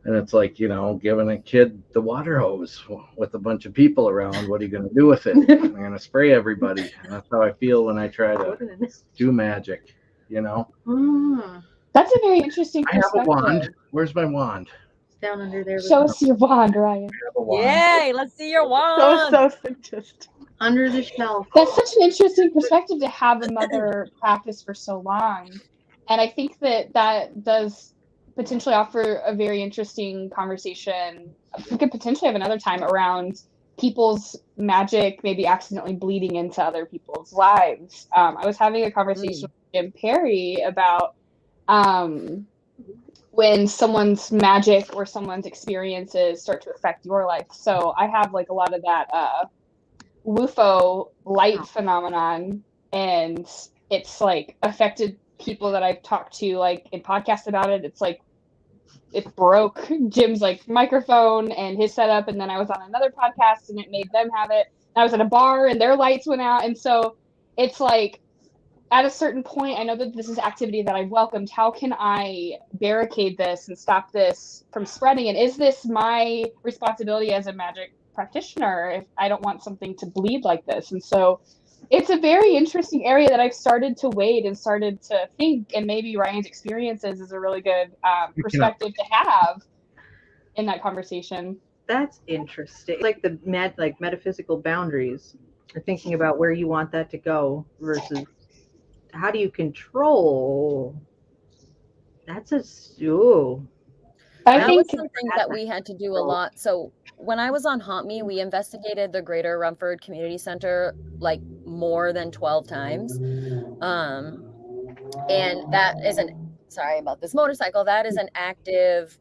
And it's like, giving a kid the water hose with a bunch of people around. What are you going to do with it? I'm going to spray everybody. And that's how I feel when I try to do magic, That's a very interesting I have a perspective. wand. Where's my wand? It's down under there. Show us your wand, Ryan. I have a wand. Yay, let's see your wand. So just Under the shelf. That's such an interesting perspective to have a mother practice for so long. And I think that does potentially offer a very interesting conversation. We could potentially have another time around people's magic maybe accidentally bleeding into other people's lives. I was having a conversation with Jim Perry about when someone's magic or someone's experiences start to affect your life. So I have like a lot of that WUFO light phenomenon, and it's like affected people that I've talked to like in podcasts about it. It's like it broke Jim's like microphone and his setup, and then I was on another podcast and it made them have it. And I was at a bar and their lights went out, and so it's like at a certain point, I know that this is activity that I've welcomed. How can I barricade this and stop this from spreading? And is this my responsibility as a magic practitioner if I don't want something to bleed like this? And so it's a very interesting area that I've started to wade and started to think, and maybe Ryan's experiences is a really good perspective to have in that conversation. That's interesting. Like the metaphysical boundaries, or thinking about where you want that to go versus how do you control. That's a that was something that we had to do a lot. So when I was on Haunt Me, we investigated the Greater Rumford Community Center like more than 12 times. And that is sorry about this motorcycle, that is an active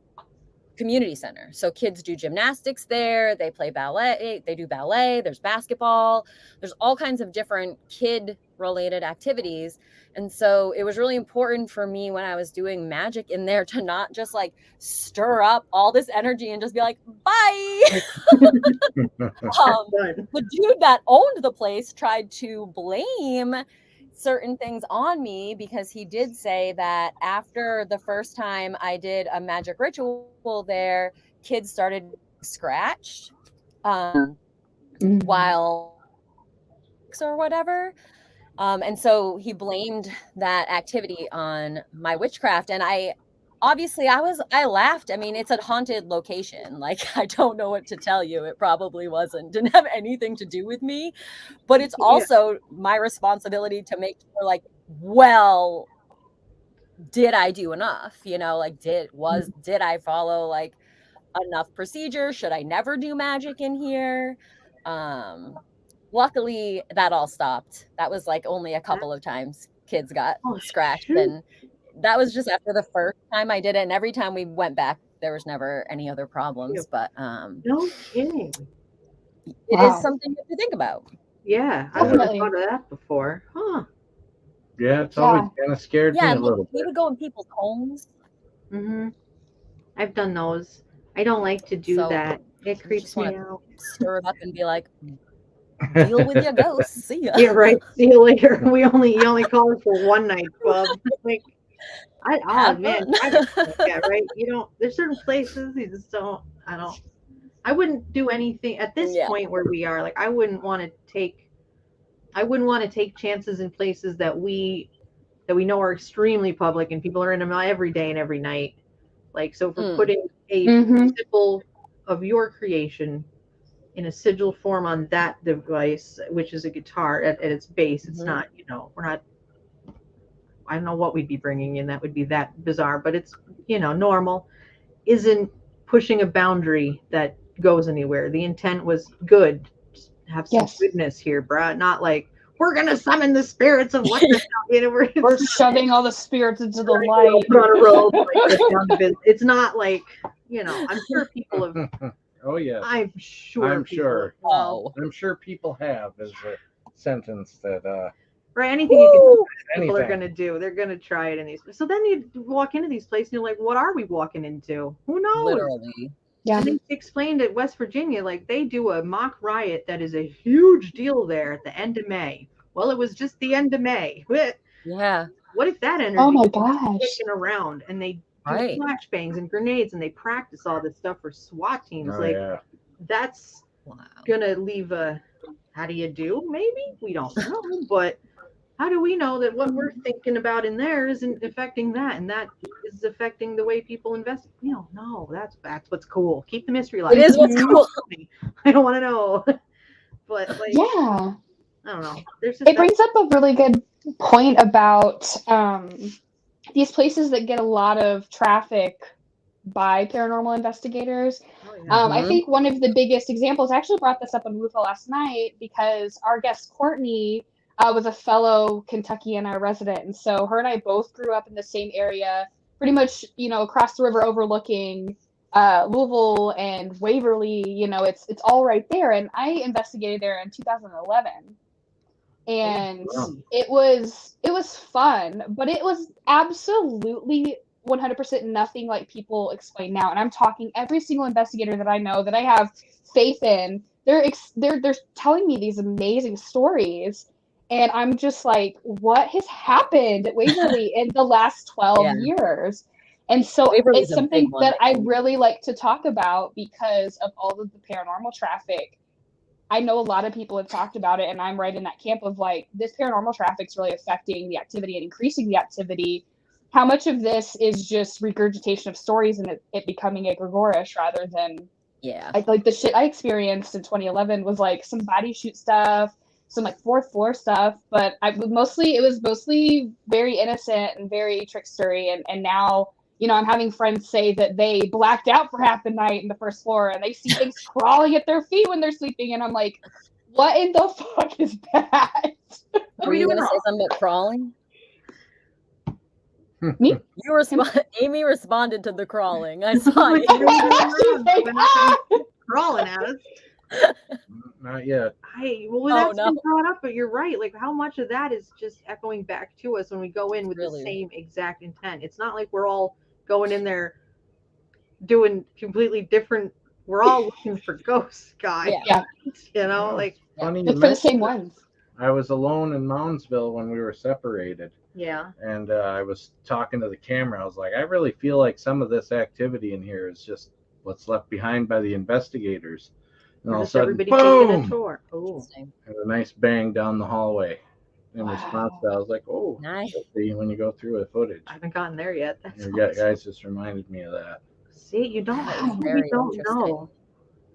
community center. So kids do gymnastics there, they play ballet, they do ballet, there's basketball, there's all kinds of different kid related activities. And so it was really important for me when I was doing magic in there to not just like stir up all this energy and just be like, bye. The dude that owned the place tried to blame certain things on me because he did say that after the first time I did a magic ritual there, kids started scratched while or whatever. And so he blamed that activity on my witchcraft. And I laughed. I mean, it's a haunted location. Like, I don't know what to tell you. It probably didn't have anything to do with me, but it's also my responsibility to make sure, like, well, did I do enough? Like, did I follow like enough procedure? Should I never do magic in here? Luckily that all stopped. That was like only a couple of times kids got scratched. And that was just after the first time I did it. And every time we went back, there was never any other problems. But no kidding. It is something to think about. Yeah, I never thought of that before. Huh. Yeah, it's always kind of scared me a little bit. We would go in people's homes. Mm-hmm. I've done those. I don't like to do that. It creeps me out. Stir it up and be like, deal with your ghosts. See ya. Yeah, right. See you later. You only call us for one night, Bub. Like, man, right? There's certain places you just don't. I wouldn't do anything at this point where we are. Like, I wouldn't want to take chances in places that we know are extremely public and people are in them every day and every night. Like, so if we're putting a symbol of your creation in a sigil form on that device, which is a guitar at its base, it's not, we're not, I don't know what we'd be bringing in that would be that bizarre, but it's, normal, isn't pushing a boundary that goes anywhere. The intent was good. Just have some goodness here, bruh. Not like, we're going to summon the spirits of what we're shoving all the spirits into the light. On a rope, it's not like, I'm sure people have. Oh yeah, I'm sure people have is a sentence that right, anything you can do, people are going to do. They're going to try it in these. So then you walk into these places and you're like, what are we walking into? Who knows? Literally. Yeah. And they explained at West Virginia, like they do a mock riot that is a huge deal there at the end of May. Well, it was just the end of May. Yeah. What if that energy Oh my is gosh. kicking around and they do Right. flashbangs and grenades and they practice all this stuff for SWAT teams? Oh, Like yeah. that's Wow. gonna leave a how do you do? Maybe we don't know, but how do we know that what we're thinking about in there isn't affecting that, and that is affecting the way people invest? We don't know. That's what's cool. Keep the mystery alive. It is what's cool. I don't want to know, but like, Yeah. I don't know. There's just It brings up a really good point about these places that get a lot of traffic by paranormal investigators. oh, yeah. I Mhm. think one of the biggest examples, I actually brought this up on WUFA last night because our guest Courtney was a fellow Kentuckiana resident. And so her and I both grew up in the same area, pretty much, across the river overlooking Louisville and Waverly. It's all right there. And I investigated there in 2011. And wow. it was fun, but it was absolutely 100% nothing like people explain now. And I'm talking every single investigator that I know that I have faith in. They're telling me these amazing stories, and I'm just like, what has happened at Waverly in the last 12 Yeah. years? And so Waverly's it's a something big one, that I I think. really like to talk about because of all of the paranormal traffic. I know a lot of people have talked about it, and I'm right in that camp of like, this paranormal traffic's really affecting the activity and increasing the activity. How much of this is just regurgitation of stories and it becoming egregorious rather than Yeah. like the shit I experienced in 2011 was like some body shoot stuff, some like fourth floor stuff, but it was mostly very innocent and very trickstery. And now, I'm having friends say that they blacked out for half the night in the first floor and they see things crawling at their feet when they're sleeping. And I'm like, what in the fuck is that? Were you going to say something about crawling? Me? Amy responded to the crawling. I saw you. She's like, ah! Crawling at us. Not yet. That's been brought up, but you're right. Like, how much of that is just echoing back to us when we go in with Really? the same exact intent? It's not like we're all going in there doing completely different. We're all looking for ghosts, guys. Yeah. Like Funny you Look for the same mentioned ones. I was alone in Moundsville when we were separated. Yeah. And I was talking to the camera. I was like, I really feel like some of this activity in here is just what's left behind by the investigators. And all of a sudden, everybody taking a boom! tour. Oh, And a nice bang down the hallway. In response to that, I was like, oh, Nice. see when you go through the footage. I haven't gotten there yet. Your guys just reminded me of that. See, you don't very don't interesting. know.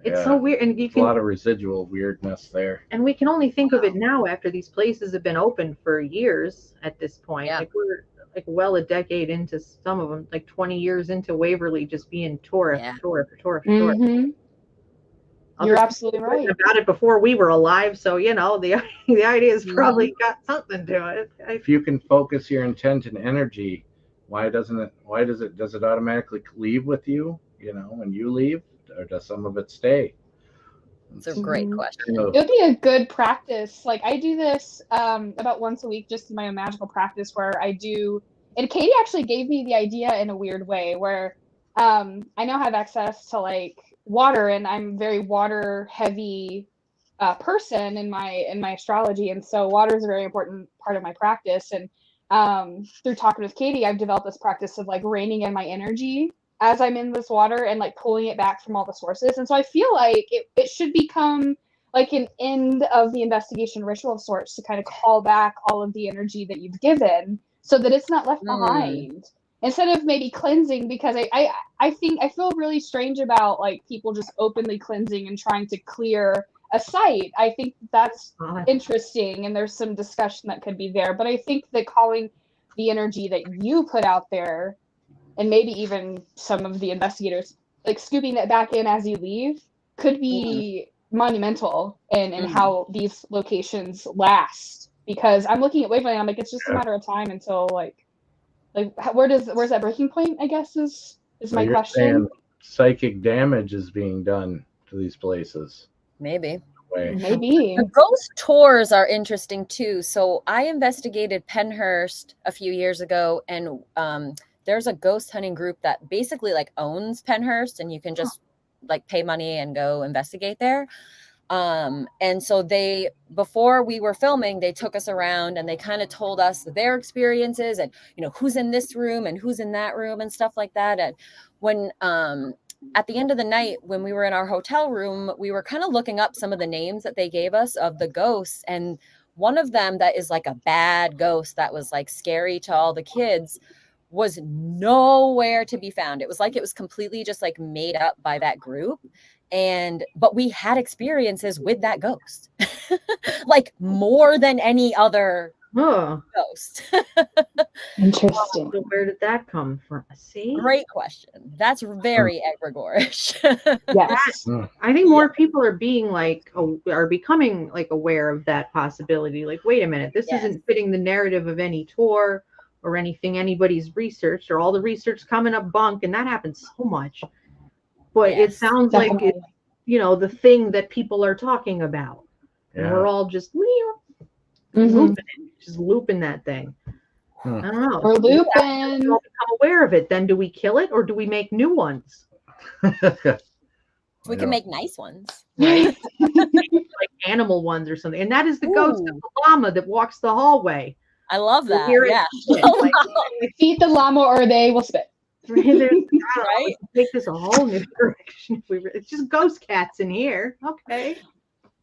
It's so weird, and a lot of residual weirdness there. And we can only think of it now after these places have been open for years at this point. Yeah. Like we're like well a decade into some of them, like 20 years into Waverly just being tour after tour after tour after tour. Mm-hmm. You're absolutely right. About it before we were alive, so the idea has probably got something to it. If you can focus your intent and energy, does it automatically leave with you, when you leave, or does some of it stay? It's a great question. It would be a good practice. Like I do this about once a week, just in my own magical practice where I do, and Katie actually gave me the idea in a weird way where I now have access to like water, and I'm a very water heavy person in my astrology, and so water is a very important part of my practice. And through talking with Katie, I've developed this practice of like reining in my energy as I'm in this water and like pulling it back from all the sources. And so I feel like it should become like an end of the investigation ritual of sorts to kind of call back all of the energy that you've given so that it's not left behind. Instead of maybe cleansing, because I feel really strange about like people just openly cleansing and trying to clear a site. I think that's interesting, and there's some discussion that could be there. But I think that calling the energy that you put out there, and maybe even some of the investigators like scooping that back in as you leave, could be monumental in how these locations last. Because I'm looking at Wavelength, I'm like, it's just a matter of time until like where's that breaking point, I guess is my question. Psychic damage is being done to these places. Maybe. The ghost tours are interesting too. So I investigated Pennhurst a few years ago, and there's a ghost hunting group that basically like owns Pennhurst, and you can just like pay money and go investigate there. And so before we were filming, they took us around and they kind of told us their experiences and, you know, who's in this room and who's in that room and stuff like that. And when, at the end of the night, when we were in our hotel room, we were kind of looking up some of the names that they gave us of the ghosts. And one of them that is like a bad ghost that was like scary to all the kids was nowhere to be found. It was like it was completely just like made up by that group. But we had experiences with that ghost, like more than any other ghost. Interesting. So where did that come from? See? Great question. That's very egregorish. Yes. I think more people are becoming like aware of that possibility. Like, wait a minute, this isn't fitting the narrative of any tour or anything anybody's researched, or all the research coming up bunk, and that happens so much. But it sounds definitely. like it's, you know, the thing that people are talking about. Yeah. And we're all just looping that thing. I don't know. We're looping. We all become aware of it. Then do we kill it or do we make new ones? We can make nice ones. Right? Like animal ones or something. And that is the ghost of the llama that walks the hallway. I love that. Yeah. Feed the llama or they will spit. Right? Take this a whole new direction. It's just ghost cats in here. Okay.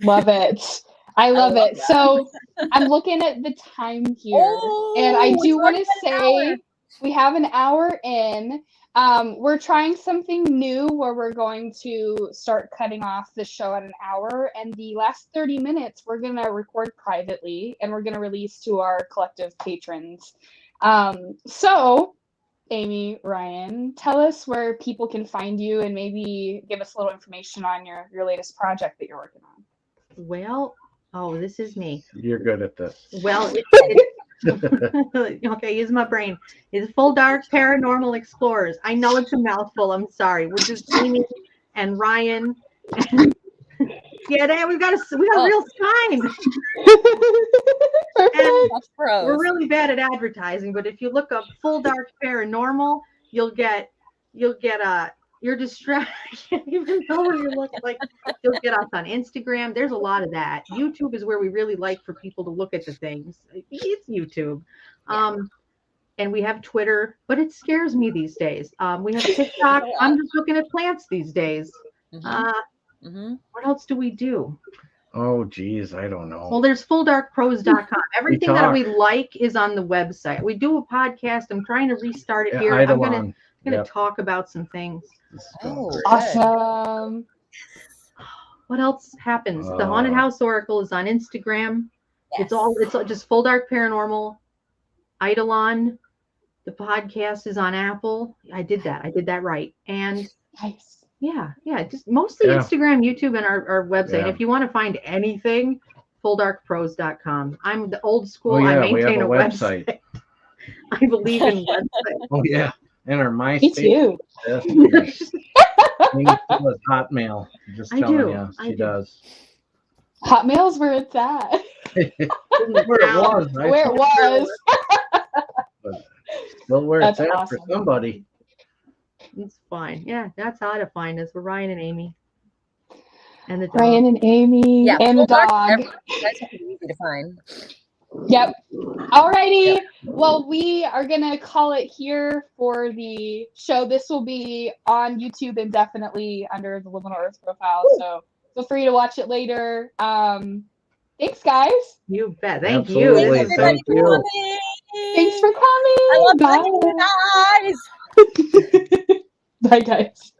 Love it. I love it. That. So I'm looking at the time here, and I do want to say we have an hour in. We're trying something new where we're going to start cutting off the show at an hour, and the last 30 minutes we're going to record privately, and we're going to release to our collective patrons. So, Amy, Ryan, tell us where people can find you, and maybe give us a little information on your latest project that you're working on. Well, this is me. You're good at this. Well, okay, use my brain. It's Full Dark Paranormal Explorers. I know it's a mouthful. I'm sorry. We're just Amy and Ryan. And we got a real sign. And we're really bad at advertising, but if you look up Full Dark Paranormal, you'll get you're distracted. I can't even know where you look. Like, you'll get us on Instagram. There's a lot of that. YouTube is where we really like for people to look at the things. It's YouTube. And we have Twitter, but it scares me these days. We have TikTok. I'm just looking at plants these days. What else do we do? Oh, geez, I don't know. Well, there's fulldarkpros.com. Everything that we like is on the website. We do a podcast. I'm trying to restart it here. I'm going to talk about some things. Awesome. What else happens? The Haunted House Oracle is on Instagram. Yes. It's just Full Dark Paranormal. Eidolon. The podcast is on Apple. I did that right. And nice. Yeah. Just mostly Instagram, YouTube, and our website. And if you want to find anything, fulldarkpros.com. I'm the old school. I maintain a website. I believe in websites. Oh yeah. And our MySpace. Me too. Amy does Hotmail. Just telling you, she does. Hotmail's where it's at. Where it was. Where it was. But still where it's at for somebody. It's fine. Yeah, that's how to find us. We're Ryan and Amy. And the dog. Ryan and Amy and the dog. That's easy to find. Yep. Alrighty. Yep. Well, we are going to call it here for the show. This will be on YouTube indefinitely under the Liminal Earth profile. So feel free to watch it later. Thanks, guys. You bet. Thank Absolutely. you. Thank you. Thanks for coming. I love you guys. Bye, guys.